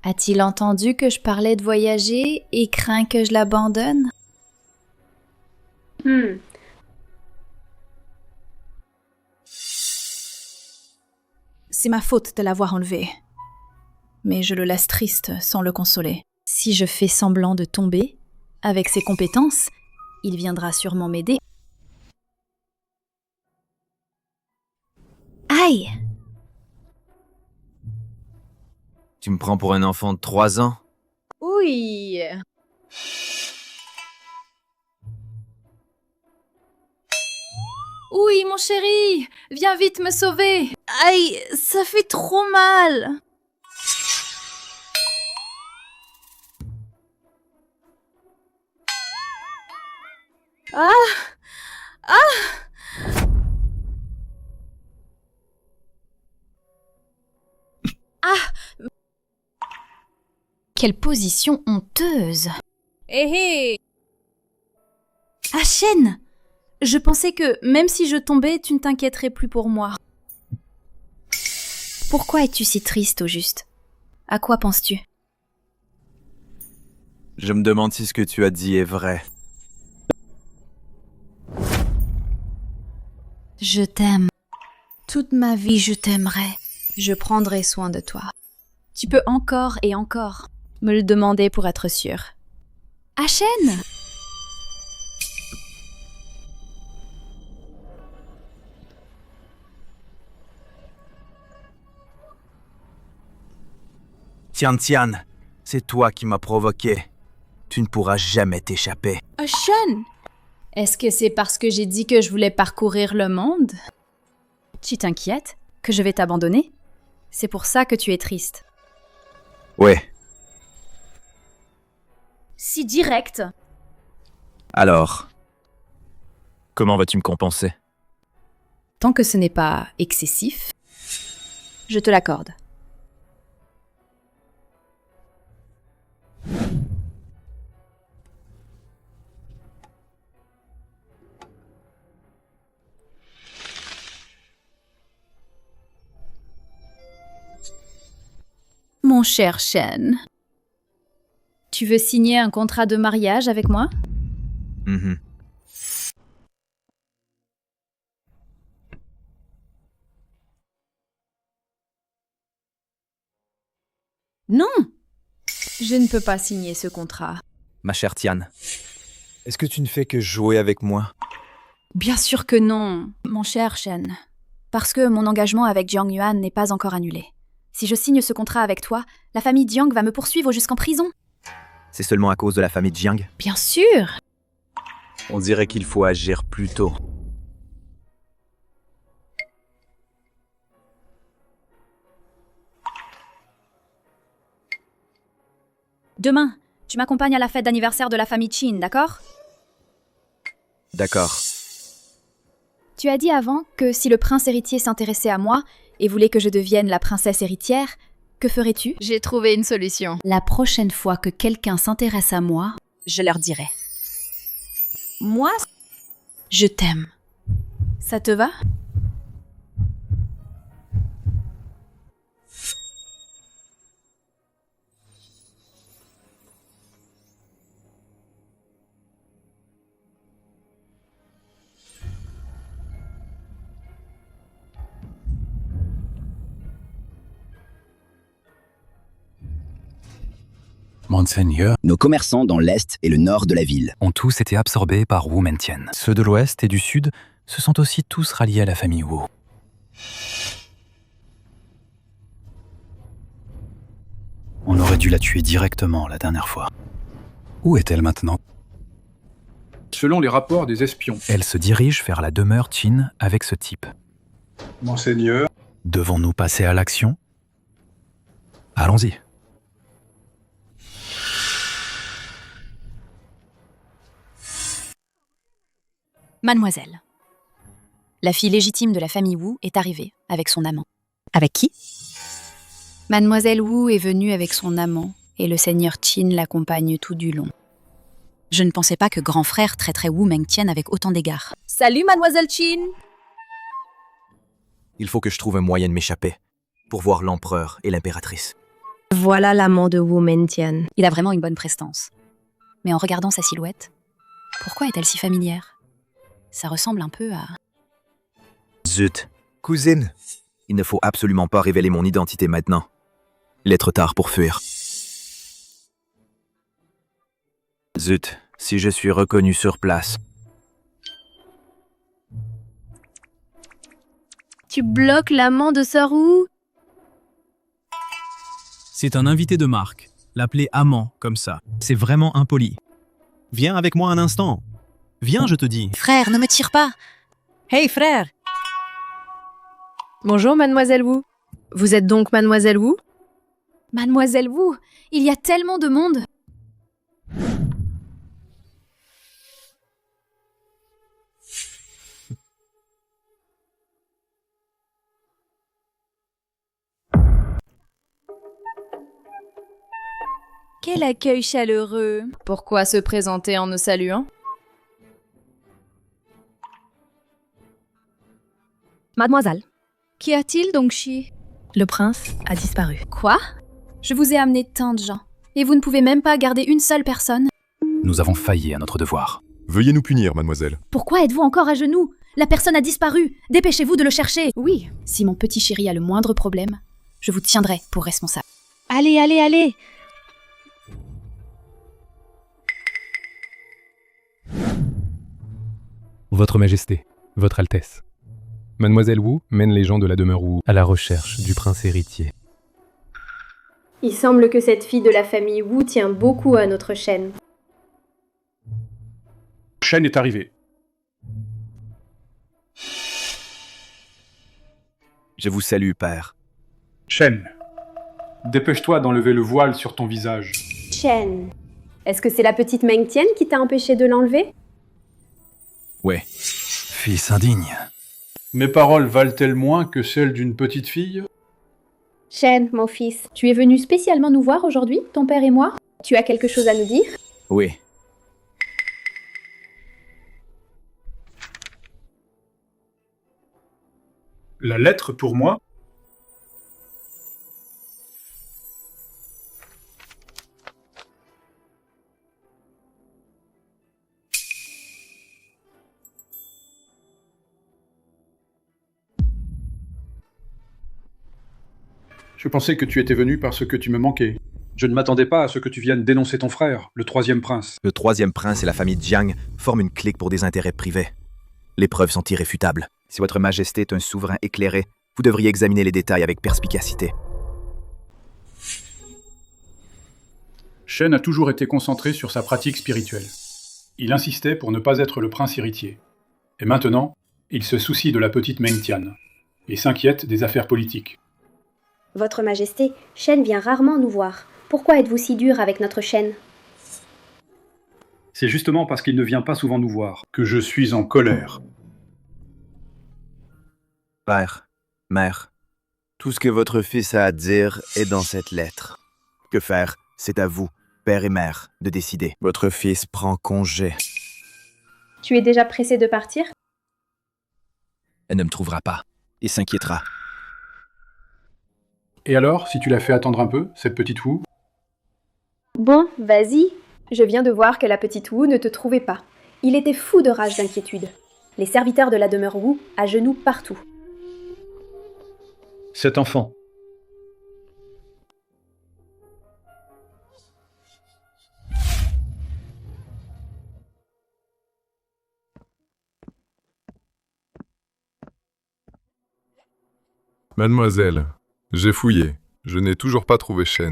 A-t-il entendu que je parlais de voyager et craint que je l'abandonne? C'est ma faute de l'avoir enlevé. Mais je le laisse triste sans le consoler. Si je fais semblant de tomber, avec ses compétences, il viendra sûrement m'aider. Aïe! Tu me prends pour un enfant de 3 ans? Oui! Oui, mon chéri! Viens vite me sauver! Aïe, ça fait trop mal! Ah! Ah! Ah! Quelle position honteuse! Hé hé! Achène! Je pensais que, même si je tombais, tu ne t'inquiéterais plus pour moi. Pourquoi es-tu si triste, au juste? À quoi penses-tu? Je me demande si ce que tu as dit est vrai. Je t'aime. Toute ma vie, je t'aimerai. Je prendrai soin de toi. Tu peux encore et encore me le demander pour être sûr. Achène! Tian Tian, c'est toi qui m'as provoqué. Tu ne pourras jamais t'échapper. Achène! Est-ce que c'est parce que j'ai dit que je voulais parcourir le monde? Tu t'inquiètes que je vais t'abandonner? C'est pour ça que tu es triste. Ouais. Si direct. Alors, comment vas-tu me compenser? Tant que ce n'est pas excessif, je te l'accorde. cher Shen, tu veux signer un contrat de mariage avec moi? Non! Je ne peux pas signer ce contrat. Ma chère Tian, est-ce que tu ne fais que jouer avec moi? Bien sûr que non, mon cher Shen. Parce que mon engagement avec Jiang Yuan n'est pas encore annulé. Si je signe ce contrat avec toi, la famille Jiang va me poursuivre jusqu'en prison. C'est seulement à cause de la famille Jiang? Bien sûr! On dirait qu'il faut agir plus tôt. Demain, tu m'accompagnes à la fête d'anniversaire de la famille Qin, d'accord? D'accord. Tu as dit avant que si le prince héritier s'intéressait à moi et voulait que je devienne la princesse héritière, que ferais-tu? J'ai trouvé une solution. La prochaine fois que quelqu'un s'intéresse à moi, je leur dirai. Moi, je t'aime. Ça te va? Monseigneur, Nos commerçants dans l'est et le nord de la ville ont tous été absorbés par Wu Mengtian. Ceux de l'ouest et du sud se sont aussi tous ralliés à la famille Wu. On aurait dû la tuer directement la dernière fois. Où est-elle maintenant? Selon les rapports des espions. Elle se dirige vers la demeure Qin avec ce type. Monseigneur. Devons-nous passer à l'action? Allons-y. Mademoiselle, la fille légitime de la famille Wu est arrivée avec son amant. Avec qui? Mademoiselle Wu est venue avec son amant et le seigneur Qin l'accompagne tout du long. Je ne pensais pas que grand frère traiterait Wu Mengtian avec autant d'égards. Salut Mademoiselle Qin! Il faut que je trouve un moyen de m'échapper pour voir l'empereur et l'impératrice. Voilà l'amant de Wu Mengtian. Il a vraiment une bonne prestance. Mais en regardant sa silhouette, pourquoi est-elle si familière? Ça ressemble un peu à... Zut, cousine. Il ne faut absolument pas révéler mon identité maintenant. Il est trop tard pour fuir. Zut, si je suis reconnu sur place. Tu bloques l'amant de Sœur Wu? C'est un invité de marque. L'appeler amant, comme ça, c'est vraiment impoli. Viens avec moi un instant. Viens, je te dis. Frère, ne me tire pas! Hey frère! Bonjour Mademoiselle Wu. Vous êtes donc Mademoiselle Wu? Mademoiselle Wu, il y a tellement de monde! Quel accueil chaleureux! Pourquoi se présenter en nous saluant? Mademoiselle. Qu'y a-t-il donc, Chi? Le prince a disparu. Quoi? Je vous ai amené tant de gens. Et vous ne pouvez même pas garder une seule personne? Nous avons failli à notre devoir. Veuillez nous punir, mademoiselle. Pourquoi êtes-vous encore à genoux? La personne a disparu. Dépêchez-vous de le chercher. Oui, si mon petit chéri a le moindre problème, je vous tiendrai pour responsable. Allez, allez, allez! Votre Majesté, Votre Altesse. Mademoiselle Wu mène les gens de la demeure Wu à la recherche du prince héritier. Il semble que cette fille de la famille Wu tient beaucoup à notre chaîne. Shen est arrivé. Je vous salue, père. Shen, dépêche-toi d'enlever le voile sur ton visage. Chen, est-ce que c'est la petite Mengtian qui t'a empêché de l'enlever? Ouais. Fils indigne. Mes paroles valent-elles moins que celles d'une petite fille? Shen, mon fils, tu es venu spécialement nous voir aujourd'hui, ton père et moi? Tu as quelque chose à nous dire? Oui. La lettre pour moi? Je pensais que tu étais venu parce que tu me manquais. Je ne m'attendais pas à ce que tu viennes dénoncer ton frère, le troisième prince. Le troisième prince et la famille Jiang forment une clique pour des intérêts privés. Les preuves sont irréfutables. Si votre majesté est un souverain éclairé, vous devriez examiner les détails avec perspicacité. Shen a toujours été concentré sur sa pratique spirituelle. Il insistait pour ne pas être le prince héritier. Et maintenant, il se soucie de la petite Meng Tian et s'inquiète des affaires politiques. Votre Majesté, Shen vient rarement nous voir. Pourquoi êtes-vous si dur avec notre Shen? C'est justement parce qu'il ne vient pas souvent nous voir que je suis en colère. Père, mère, tout ce que votre fils a à dire est dans cette lettre. Que faire? C'est à vous, père et mère, de décider. Votre fils prend congé. Tu es déjà pressé de partir? Elle ne me trouvera pas et s'inquiétera. Et alors, si tu l'as fait attendre un peu, cette petite Wu? Bon, vas-y. Je viens de voir que la petite Wu ne te trouvait pas. Il était fou de rage d'inquiétude. Les serviteurs de la demeure Wu à genoux partout. Cet enfant. Mademoiselle, j'ai fouillé. Je n'ai toujours pas trouvé Shen.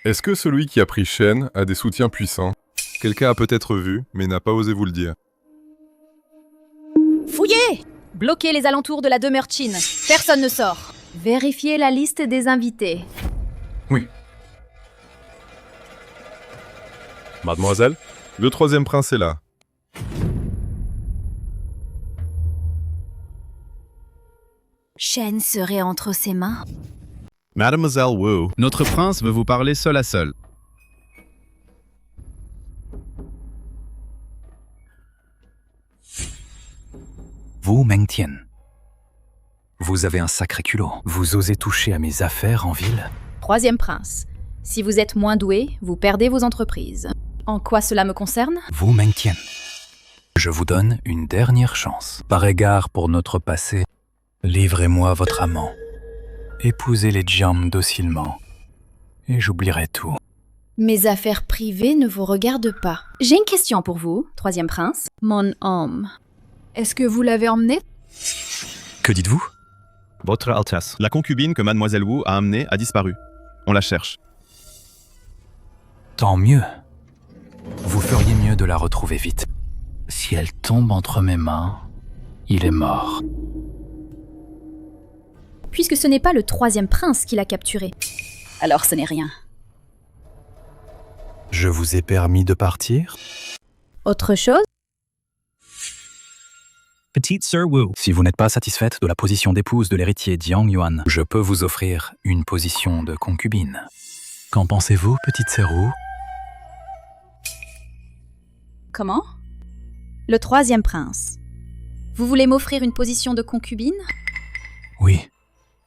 Est-ce que celui qui a pris Shen a des soutiens puissants? Quelqu'un a peut-être vu, mais n'a pas osé vous le dire. Fouillez! Bloquez les alentours de la demeure Qin. Personne ne sort. Vérifiez la liste des invités. Oui. Mademoiselle, le troisième prince est là. Shen serait entre ses mains. Mademoiselle Wu, notre prince veut vous parler seul à seul. Wu Mengtian. Vous avez un sacré culot. Vous osez toucher à mes affaires en ville? Troisième prince. Si vous êtes moins doué, vous perdez vos entreprises. En quoi cela me concerne? Wu Mengtian. Je vous donne une dernière chance. Par égard pour notre passé, livrez-moi votre amant. Épousez les Jiang docilement. Et j'oublierai tout. Mes affaires privées ne vous regardent pas. J'ai une question pour vous, troisième prince. Mon homme. Est-ce que vous l'avez emmené? Que dites-vous? Votre Altesse, la concubine que Mademoiselle Wu a amenée a disparu. On la cherche. Tant mieux. Vous feriez mieux de la retrouver vite. Si elle tombe entre mes mains, il est mort. Puisque ce n'est pas le troisième prince qui l'a capturé. Alors ce n'est rien. Je vous ai permis de partir? Autre chose? Petite sœur Wu. Si vous n'êtes pas satisfaite de la position d'épouse de l'héritier Jiang Yuan, je peux vous offrir une position de concubine. Qu'en pensez-vous, petite sœur Wu? Comment? Le troisième prince. Vous voulez m'offrir une position de concubine? Oui.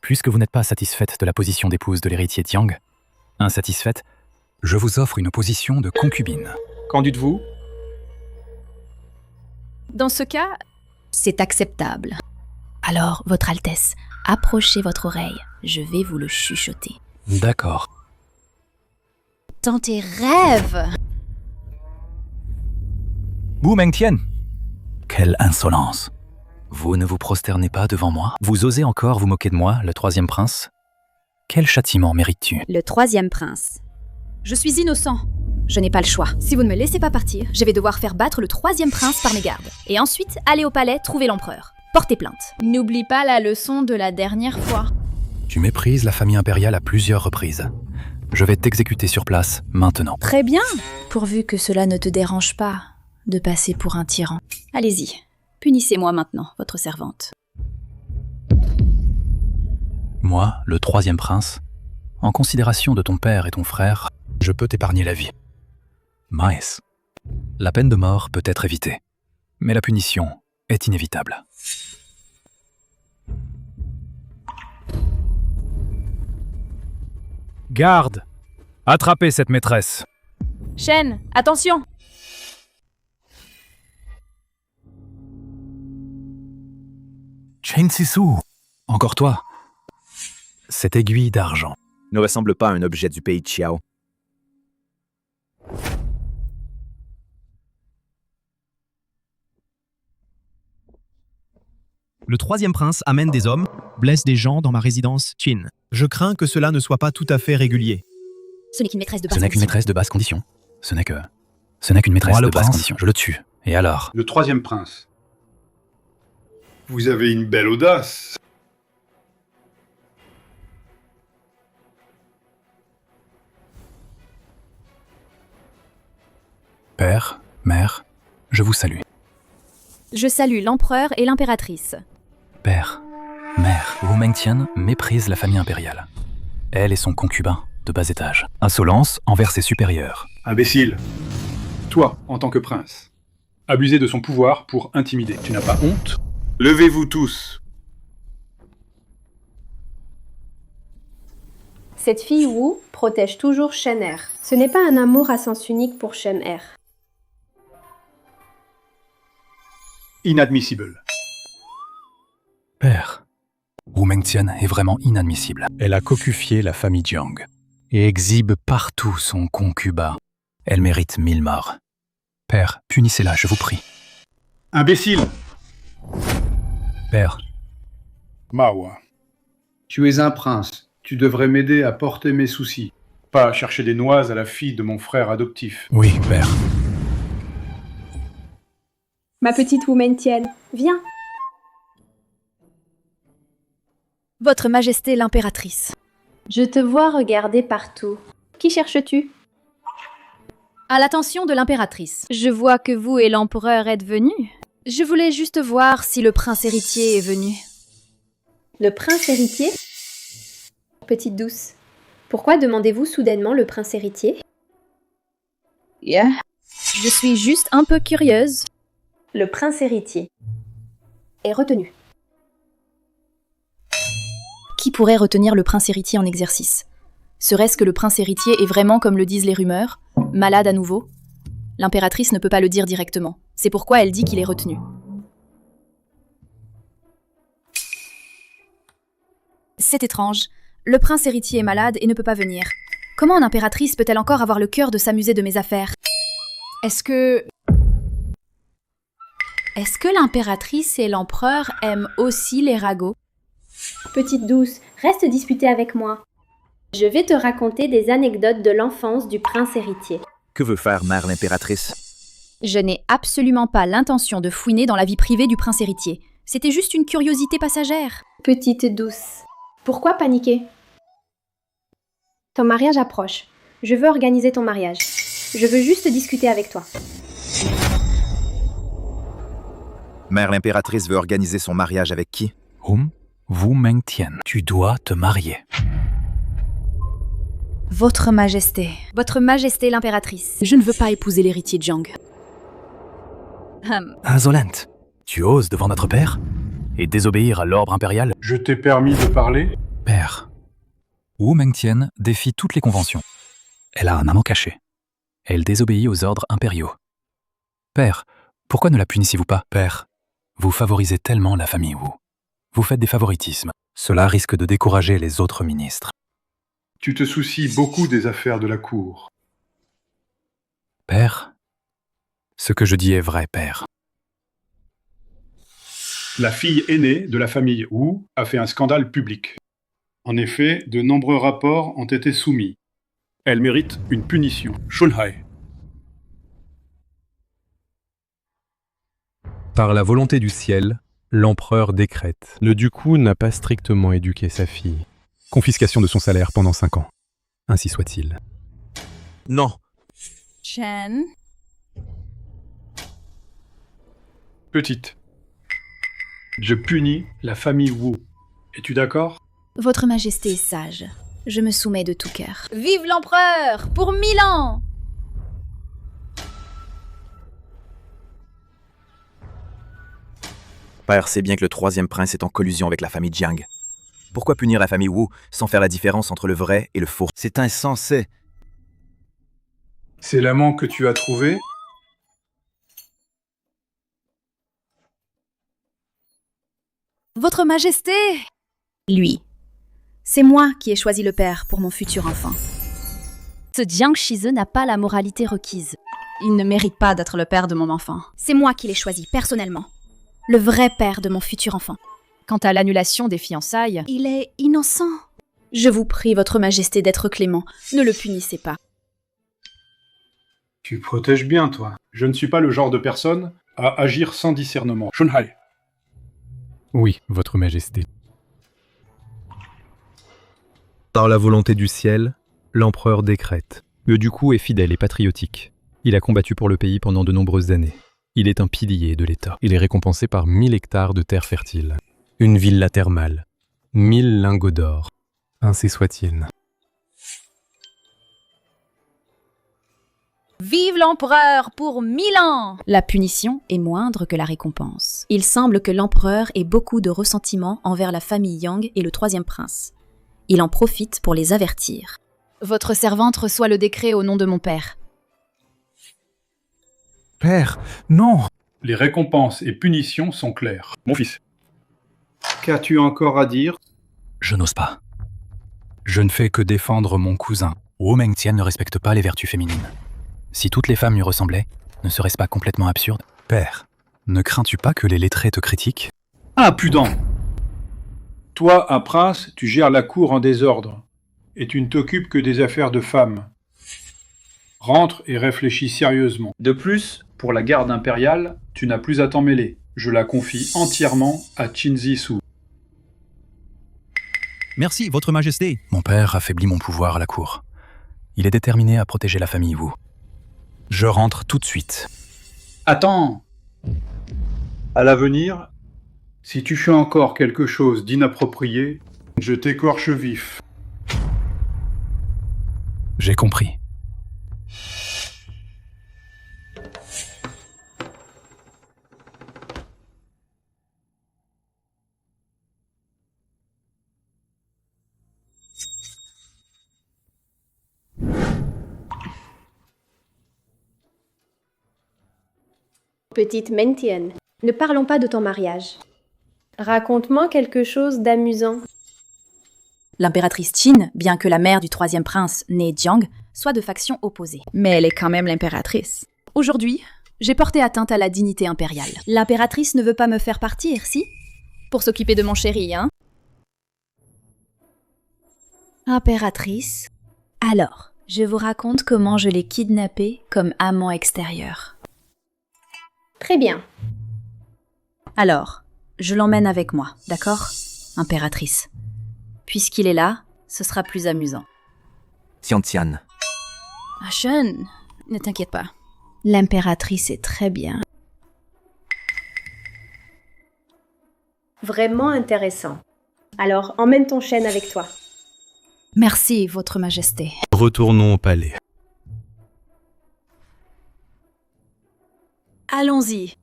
Puisque vous n'êtes pas satisfaite de la position d'épouse de l'héritier Jiang, insatisfaite, je vous offre une position de concubine. Qu'en dites-vous? Dans ce cas, c'est acceptable. Alors, Votre Altesse, approchez votre oreille. Je vais vous le chuchoter. D'accord. Dans tes rêves! Wu Mengtian! Quelle insolence! Vous ne vous prosternez pas devant moi? Vous osez encore vous moquer de moi, le troisième prince? Quel châtiment mérites-tu? Le troisième prince. Je suis innocent. Je n'ai pas le choix. Si vous ne me laissez pas partir, je vais devoir faire battre le troisième prince par mes gardes. Et ensuite, aller au palais trouver l'empereur. Portez plainte. N'oublie pas la leçon de la dernière fois. Tu méprises la famille impériale à plusieurs reprises. Je vais t'exécuter sur place, maintenant. Très bien, pourvu que cela ne te dérange pas de passer pour un tyran. Allez-y. Punissez-moi maintenant, votre servante. Moi, le troisième prince, en considération de ton père et ton frère, je peux t'épargner la vie. Maes, la peine de mort peut être évitée, mais la punition est inévitable. Garde! Attrapez cette maîtresse! Shen, attention! Chen Sisu, encore toi. Cette aiguille d'argent. ne ressemble pas à un objet du pays Qiao. Le troisième prince amène des hommes, blesse des gens dans ma résidence Qin. Je crains que cela ne soit pas tout à fait régulier. Ce n'est qu'une maîtresse de basse Ce n'est qu'une maîtresse de basse condition. Ce n'est qu'une maîtresse Moi, de le basse prince. condition. Je le tue. Et alors? Le troisième prince. Vous avez une belle audace. Père, mère, je vous salue. Je salue l'empereur et l'impératrice. Père, mère, Wu Mengtian méprise la famille impériale. Elle et son concubin, de bas étage. Insolence envers ses supérieurs. Imbécile. Toi, en tant que prince. Abuser de son pouvoir pour intimider. Tu n'as pas honte? Levez-vous tous. Cette fille Wu protège toujours Shen-Er. Ce n'est pas un amour à sens unique pour Shen-Er. Inadmissible. Père, Wu Mengtian est vraiment inadmissible. Elle a cocufié la famille Jiang et exhibe partout son concubin. Elle mérite 1000 morts. Père, punissez-la, je vous prie. Imbécile. Père. Mawa. Tu es un prince. Tu devrais m'aider à porter mes soucis. Pas à chercher des noises à la fille de mon frère adoptif. Oui, père. Ma petite Wu Mengtian, viens. Votre Majesté l'impératrice. Je te vois regarder partout. Qui cherches-tu? À l'attention de l'impératrice. Je vois que vous et l'empereur êtes venus. Je voulais juste voir si le prince héritier est venu. Le prince héritier? Petite douce, pourquoi demandez-vous soudainement le prince héritier? Je suis juste un peu curieuse. Le prince héritier est retenu. Qui pourrait retenir le prince héritier en exercice? Serait-ce que le prince héritier est vraiment, comme le disent les rumeurs, malade à nouveau? L'impératrice ne peut pas le dire directement. C'est pourquoi elle dit qu'il est retenu. C'est étrange. Le prince héritier est malade et ne peut pas venir. Comment une impératrice peut-elle encore avoir le cœur de s'amuser de mes affaires? Est-ce que l'impératrice et l'empereur aiment aussi les ragots? Petite douce, reste disputer avec moi. Je vais te raconter des anecdotes de l'enfance du prince héritier. Que veut faire mère l'impératrice? Je n'ai absolument pas l'intention de fouiner dans la vie privée du prince héritier. C'était juste une curiosité passagère. Petite douce, pourquoi paniquer? Ton mariage approche. Je veux organiser ton mariage. Je veux juste discuter avec toi. Mère l'impératrice veut organiser son mariage avec qui? Wu Mengtian, tu dois te marier. Votre Majesté l'impératrice. Je ne veux pas épouser l'héritier Jiang. Insolente, tu oses devant notre père et désobéir à l'ordre impérial? Je t'ai permis de parler? Père, Wu Mengtian défie toutes les conventions. Elle a un amant caché. Elle désobéit aux ordres impériaux. Père, pourquoi ne la punissez-vous pas? Père, vous favorisez tellement la famille Wu. Vous faites des favoritismes. Cela risque de décourager les autres ministres. Tu te soucies beaucoup des affaires de la cour. Père, ce que je dis est vrai, père. La fille aînée de la famille Wu a fait un scandale public. En effet, de nombreux rapports ont été soumis. Elle mérite une punition. Shunhai. Par la volonté du ciel, l'empereur décrète. Le duc Wu n'a pas strictement éduqué sa fille. Confiscation de son salaire pendant 5 ans. Ainsi soit-il. Non. Chen. Petite. Je punis la famille Wu. Es-tu d'accord? Votre Majesté est sage. Je me soumets de tout cœur. Vive l'empereur! Pour 1000 ans! Père sait bien que le troisième prince est en collusion avec la famille Jiang. Pourquoi punir la famille Wu sans faire la différence entre le vrai et le faux? C'est insensé. C'est l'amant que tu as trouvé? Votre Majesté! Lui. C'est moi qui ai choisi le père pour mon futur enfant. Ce Jiang Shize n'a pas la moralité requise. Il ne mérite pas d'être le père de mon enfant. C'est moi qui l'ai choisi, personnellement. Le vrai père de mon futur enfant. Quant à l'annulation des fiançailles, il est innocent. Je vous prie, votre majesté, d'être clément. Ne le punissez pas. Tu protèges bien, toi. Je ne suis pas le genre de personne à agir sans discernement. Shunhai. Oui, votre majesté. Par la volonté du ciel, l'empereur décrète. Le Dukou est fidèle et patriotique. Il a combattu pour le pays pendant de nombreuses années. Il est un pilier de l'État. Il est récompensé par 1000 hectares de terres fertiles, une villa thermale, 1000 lingots d'or. Ainsi soit-il. Vive l'empereur pour 1000 ans! La punition est moindre que la récompense. Il semble que l'empereur ait beaucoup de ressentiment envers la famille Yang et le troisième prince. Il en profite pour les avertir. Votre servante reçoit le décret au nom de mon père. Père, non! Les récompenses et punitions sont claires. Mon fils. Qu'as-tu encore à dire? Je n'ose pas. Je ne fais que défendre mon cousin. Wu Mengtian ne respecte pas les vertus féminines. Si toutes les femmes lui ressemblaient, ne serait-ce pas complètement absurde? Père, ne crains-tu pas que les lettrés te critiquent? Ah, pudent! Toi, un prince, tu gères la cour en désordre, et tu ne t'occupes que des affaires de femmes. Rentre et réfléchis sérieusement. De plus, pour la garde impériale, tu n'as plus à t'en mêler. Je la confie entièrement à Qin Zisu. Merci, votre majesté. Mon père affaiblit mon pouvoir à la cour. Il est déterminé à protéger la famille Wu. Je rentre tout de suite. Attends! À l'avenir, si tu fais encore quelque chose d'inapproprié, je t'écorche vif. J'ai compris. Petite Mengtian, ne parlons pas de ton mariage. Raconte-moi quelque chose d'amusant. L'impératrice Qin, bien que la mère du troisième prince, née Jiang, soit de faction opposée. Mais elle est quand même l'impératrice. Aujourd'hui, j'ai porté atteinte à la dignité impériale. L'impératrice ne veut pas me faire partir, si? Pour s'occuper de mon chéri, hein? Impératrice? Alors, je vous raconte comment je l'ai kidnappé comme amant extérieur. Très bien. Alors, je l'emmène avec moi, d'accord, impératrice? Puisqu'il est là, ce sera plus amusant. Xiantian. Ah, Shen, ne t'inquiète pas. L'impératrice est très bien. Vraiment intéressant. Alors, emmène ton chêne avec toi. Merci, votre majesté. Retournons au palais. Allons-y.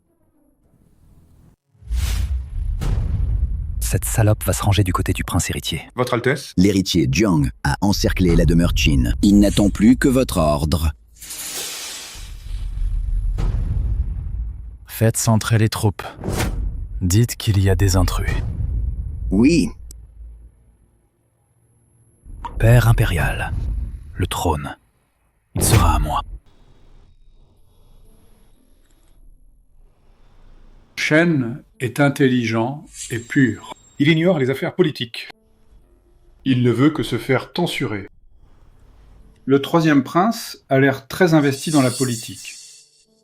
Cette salope va se ranger du côté du prince héritier. Votre Altesse? L'héritier Jiang a encerclé la demeure Qin. Il n'attend plus que votre ordre. Faites centrer les troupes. Dites qu'il y a des intrus. Oui. Père impérial, le trône, il sera à moi. Shen est intelligent et pur. Il ignore les affaires politiques. Il ne veut que se faire tensurer. Le troisième prince a l'air très investi dans la politique.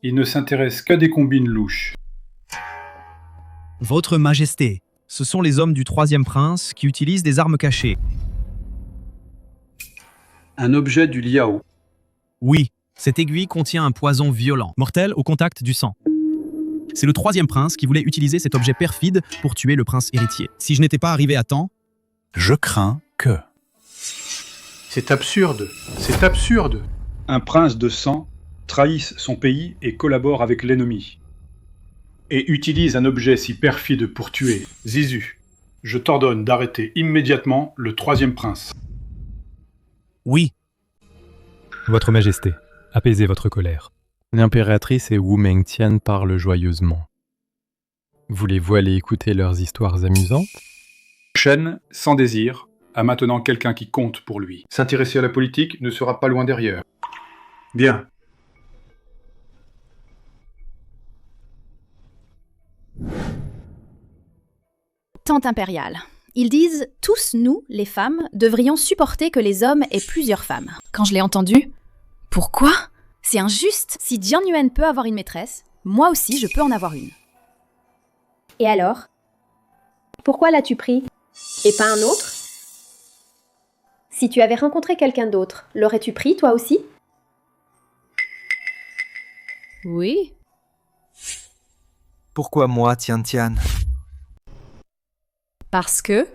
Il ne s'intéresse qu'à des combines louches. Votre majesté, ce sont les hommes du troisième prince qui utilisent des armes cachées. Un objet du Liao. Oui, cette aiguille contient un poison violent, mortel au contact du sang. C'est le troisième prince qui voulait utiliser cet objet perfide pour tuer le prince héritier. Si je n'étais pas arrivé à temps... Je crains que... C'est absurde, c'est absurde. Un prince de sang trahisse son pays et collabore avec l'ennemi. Et utilise un objet si perfide pour tuer. Zisu, je t'ordonne d'arrêter immédiatement le troisième prince. Oui. Votre majesté, apaisez votre colère. L'impératrice et Wu Mengtian parlent joyeusement. Voulez-vous aller écouter leurs histoires amusantes? Shen, sans désir, a maintenant quelqu'un qui compte pour lui. S'intéresser à la politique ne sera pas loin derrière. Bien. Tante impériale. Ils disent, tous nous, les femmes, devrions supporter que les hommes aient plusieurs femmes. Quand je l'ai entendu, pourquoi? C'est injuste. Si Jiang Yuan peut avoir une maîtresse, moi aussi je peux en avoir une. Et alors? Pourquoi l'as-tu pris? Et pas un autre? Si tu avais rencontré quelqu'un d'autre, l'aurais-tu pris toi aussi? Oui. Pourquoi moi, Tian? Parce que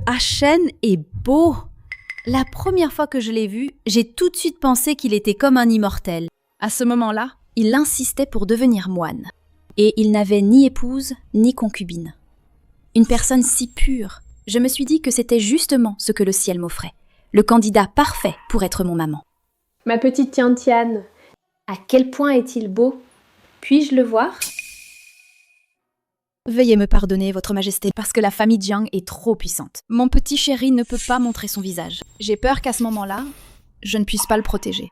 Ashen est beau. La première fois que je l'ai vu, j'ai tout de suite pensé qu'il était comme un immortel. À ce moment-là, il insistait pour devenir moine. Et il n'avait ni épouse, ni concubine. Une personne si pure. Je me suis dit que c'était justement ce que le ciel m'offrait. Le candidat parfait pour être mon maman. Ma petite Tian, à quel point est-il beau? Puis-je le voir? Veuillez me pardonner, Votre Majesté, parce que la famille Jiang est trop puissante. Mon petit chéri ne peut pas montrer son visage. J'ai peur qu'à ce moment-là, je ne puisse pas le protéger.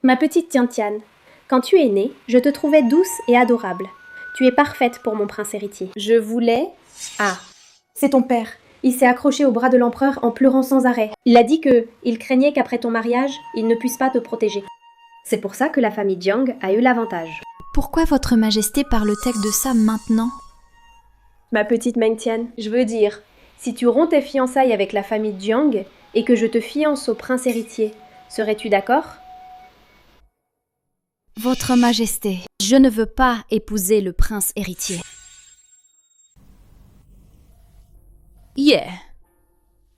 Ma petite Tian, quand tu es née, je te trouvais douce et adorable. Tu es parfaite pour mon prince héritier. Je voulais... Ah, c'est ton père. Il s'est accroché au bras de l'empereur en pleurant sans arrêt. Il a dit il craignait qu'après ton mariage, il ne puisse pas te protéger. C'est pour ça que la famille Jiang a eu l'avantage. Pourquoi Votre Majesté parle-t-elle de ça maintenant? Ma petite Meng Tian, je veux dire, si tu romps tes fiançailles avec la famille Jiang et que je te fiance au prince héritier, serais-tu d'accord? Votre Majesté, je ne veux pas épouser le prince héritier. Yeah.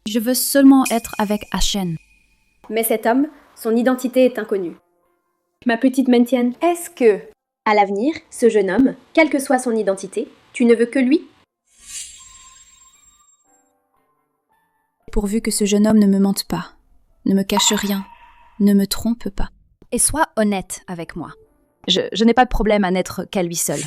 Je veux seulement être avec Ashen. Mais cet homme, son identité est inconnue. Ma petite Meng Tian, est-ce que, à l'avenir, ce jeune homme, quelle que soit son identité, tu ne veux que lui? Pourvu que ce jeune homme ne me mente pas, ne me cache rien, ne me trompe pas. Et sois honnête avec moi. Je n'ai pas de problème à n'être qu'à lui seul.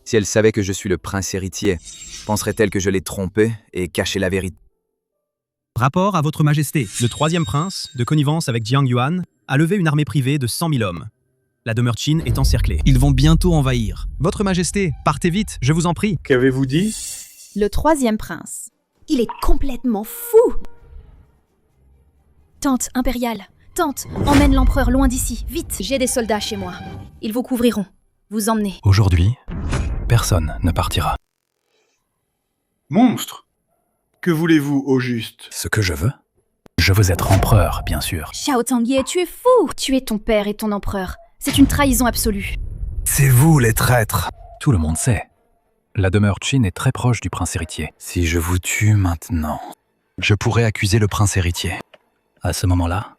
Si elle savait que je suis le prince héritier, penserait-elle que je l'ai trompé et caché la vérité? Rapport à Votre Majesté. Le troisième prince, de connivence avec Jiang Yuan, a levé une armée privée de 100 000 hommes. La demeure Qin est encerclée. Ils vont bientôt envahir. Votre Majesté, partez vite, je vous en prie. Qu'avez-vous dit? Le troisième prince. Il est complètement fou! Tante impériale, tante, emmène l'empereur loin d'ici, vite! J'ai des soldats chez moi. Ils vous couvriront. Vous emmenez. Aujourd'hui, personne ne partira. Monstre! Que voulez-vous au juste? Ce que je veux? Je veux être empereur, bien sûr. Xiao Tangye, tu es fou! Tu es ton père et ton empereur. C'est une trahison absolue. C'est vous, les traîtres! Tout le monde sait. La demeure Qin est très proche du prince héritier. Si je vous tue maintenant, je pourrais accuser le prince héritier. À ce moment-là,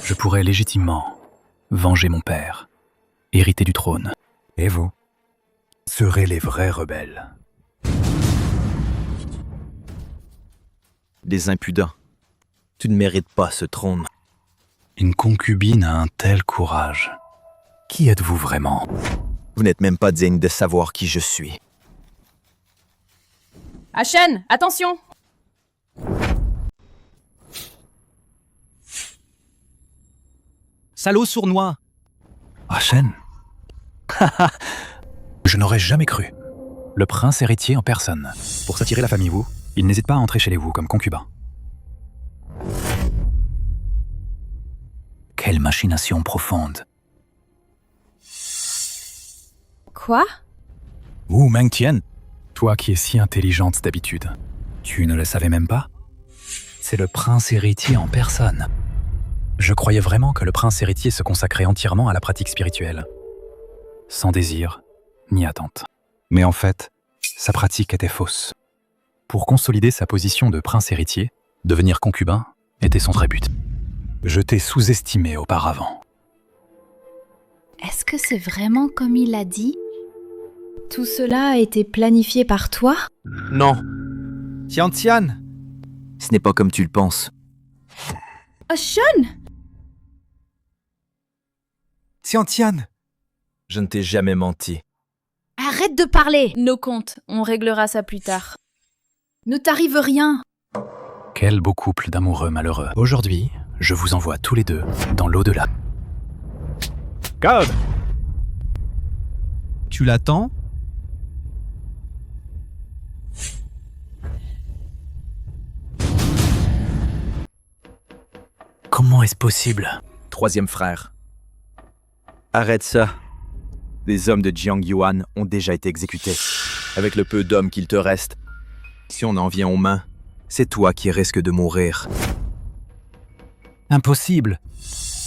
je pourrais légitimement venger mon père, hériter du trône. Et vous serez les vrais rebelles. Des impudents. Tu ne mérites pas ce trône. Une concubine a un tel courage. Qui êtes-vous vraiment? Vous n'êtes même pas digne de savoir qui je suis. Ashen, attention! Salaud sournois! Ashen? Je n'aurais jamais cru. Le prince héritier en personne. Pour s'attirer la famille Wu, il n'hésite pas à entrer chez les Wu comme concubin. Quelle machination profonde. Quoi? Wu Mengtian, toi qui es si intelligente d'habitude, tu ne le savais même pas? C'est le prince héritier en personne. Je croyais vraiment que le prince héritier se consacrait entièrement à la pratique spirituelle, sans désir ni attente. Mais en fait, sa pratique était fausse. Pour consolider sa position de prince héritier, devenir concubin était son vrai but. Je t'ai sous-estimé auparavant. Est-ce que c'est vraiment comme il l'a dit? Tout cela a été planifié par toi? Non. Tian, ce n'est pas comme tu le penses. Ashen! Tian, je ne t'ai jamais menti. Arrête de parler! Nos comptes, on réglera ça plus tard. Ne t'arrive rien! Quel beau couple d'amoureux malheureux. Aujourd'hui, je vous envoie tous les deux dans l'au-delà. Garde! Tu l'attends? Comment est-ce possible? Troisième frère. Arrête ça. Les hommes de Jiang Yuan ont déjà été exécutés. Avec le peu d'hommes qu'il te reste, si on en vient aux mains, c'est toi qui risques de mourir. Impossible.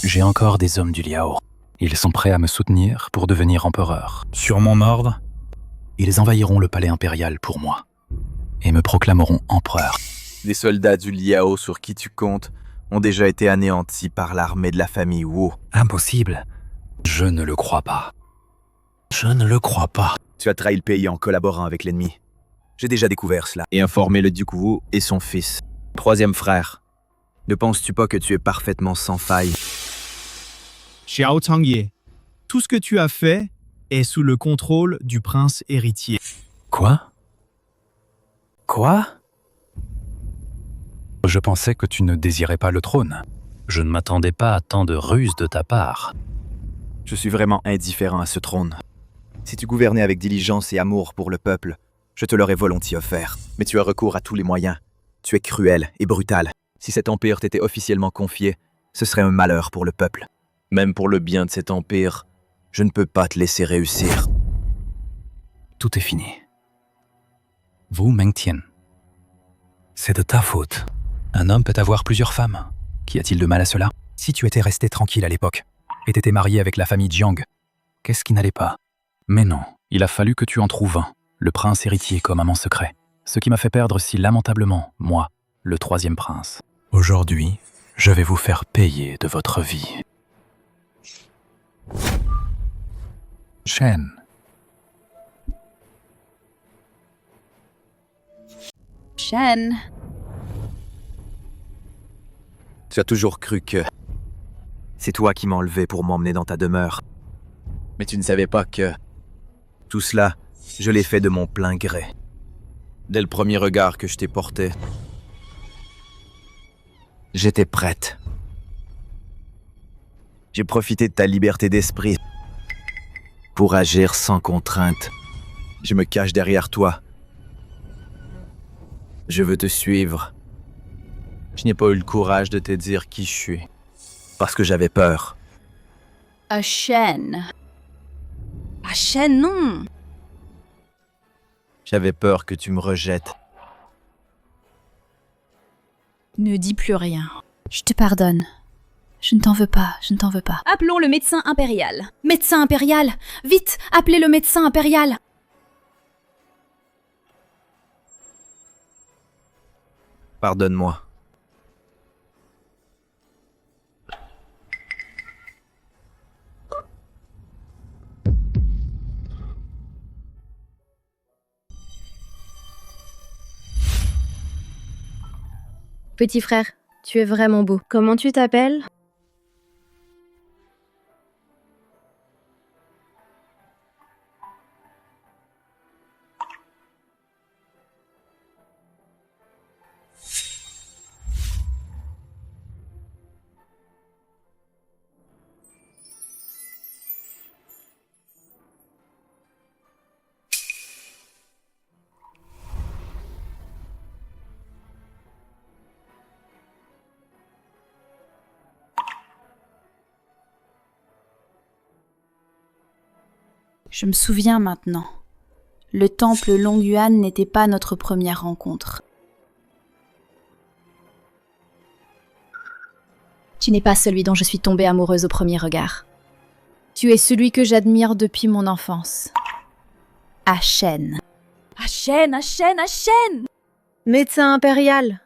J'ai encore des hommes du Liao. Ils sont prêts à me soutenir pour devenir empereur. Sur mon ordre, ils envahiront le palais impérial pour moi et me proclameront empereur. Les soldats du Liao sur qui tu comptes ont déjà été anéantis par l'armée de la famille Wu. Impossible. Je ne le crois pas. Je ne le crois pas. Tu as trahi le pays en collaborant avec l'ennemi. J'ai déjà découvert cela et informé le duc Wu et son fils. Troisième frère. Ne penses-tu pas que tu es parfaitement sans faille? Xiao Tangye, tout ce que tu as fait est sous le contrôle du prince héritier. Quoi? Quoi? Je pensais que tu ne désirais pas le trône. Je ne m'attendais pas à tant de ruses de ta part. Je suis vraiment indifférent à ce trône. Si tu gouvernais avec diligence et amour pour le peuple, je te l'aurais volontiers offert. Mais tu as recours à tous les moyens. Tu es cruel et brutal. Si cet empire t'était officiellement confié, ce serait un malheur pour le peuple. Même pour le bien de cet empire, je ne peux pas te laisser réussir. Tout est fini. Wu Mengtian. C'est de ta faute. Un homme peut avoir plusieurs femmes. Qu'y a-t-il de mal à cela? Si tu étais resté tranquille à l'époque, et t'étais marié avec la famille Jiang, qu'est-ce qui n'allait pas? Mais non, il a fallu que tu en trouves un, le prince héritier comme amant secret. Ce qui m'a fait perdre si lamentablement, moi, le troisième prince. Aujourd'hui, je vais vous faire payer de votre vie. Shen. Shen. Tu as toujours cru que c'est toi qui m'as enlevé pour m'emmener dans ta demeure. Mais tu ne savais pas que tout cela, je l'ai fait de mon plein gré. Dès le premier regard que je t'ai porté, j'étais prête. J'ai profité de ta liberté d'esprit pour agir sans contrainte. Je me cache derrière toi. Je veux te suivre. Je n'ai pas eu le courage de te dire qui je suis, parce que j'avais peur. Shen. Shen, non. J'avais peur que tu me rejettes. Ne dis plus rien. Je te pardonne. Je ne t'en veux pas, je ne t'en veux pas. Appelons le médecin impérial. Médecin impérial! Vite! Appelez le médecin impérial! Pardonne-moi. Petit frère, tu es vraiment beau. Comment tu t'appelles? Je me souviens maintenant. Le temple Longyuan n'était pas notre première rencontre. Tu n'es pas celui dont je suis tombée amoureuse au premier regard. Tu es celui que j'admire depuis mon enfance. Shen. Shen! Médecin impérial.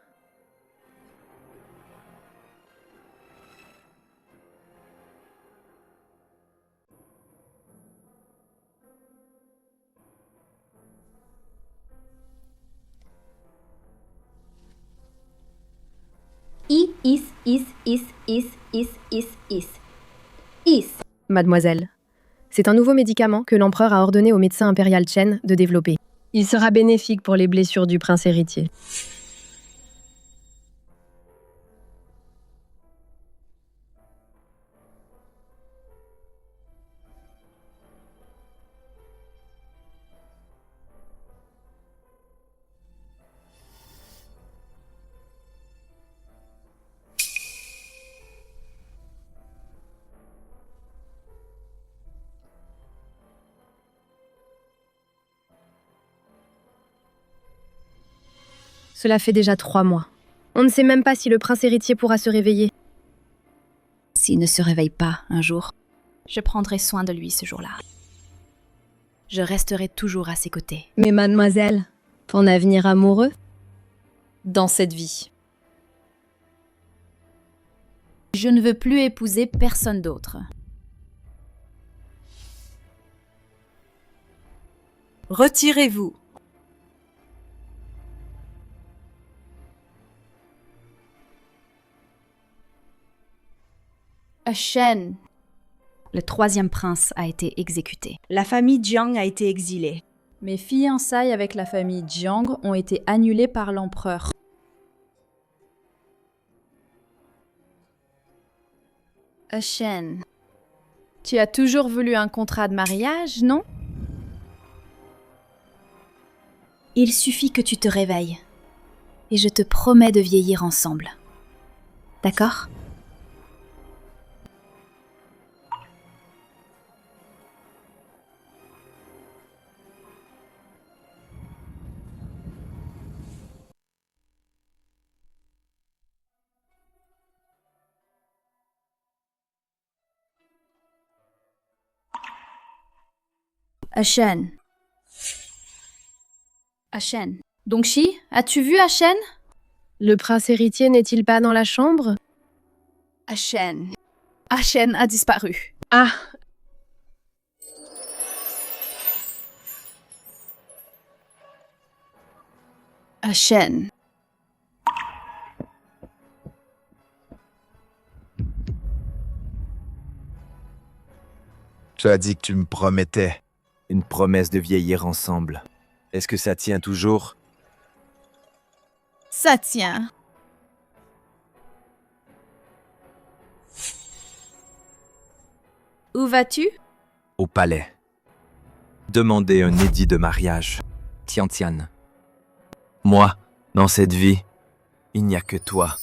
Is. Mademoiselle, c'est un nouveau médicament que l'empereur a ordonné au médecin impérial Chen de développer. Il sera bénéfique pour les blessures du prince héritier. Cela fait déjà 3 mois. On ne sait même pas si le prince héritier pourra se réveiller. S'il ne se réveille pas un jour, je prendrai soin de lui ce jour-là. Je resterai toujours à ses côtés. Mais mademoiselle, ton avenir amoureux? Dans cette vie. Je ne veux plus épouser personne d'autre. Retirez-vous. Shen, le 3e prince, a été exécuté. La famille Jiang a été exilée. Mes fiançailles avec la famille Jiang ont été annulées par l'empereur. Shen, tu as toujours voulu un contrat de mariage, non? Il suffit que tu te réveilles. Et je te promets de vieillir ensemble. D'accord? Shen. Shen. Dongxi, as-tu vu Shen? Le prince héritier n'est-il pas dans la chambre? Shen. Shen a disparu. Ah! Shen. Tu as dit que tu me promettais. Une promesse de vieillir ensemble. Est-ce que ça tient toujours? Ça tient. Où vas-tu? Au palais. Demander un édit de mariage. Tian. Moi, dans cette vie, il n'y a que toi.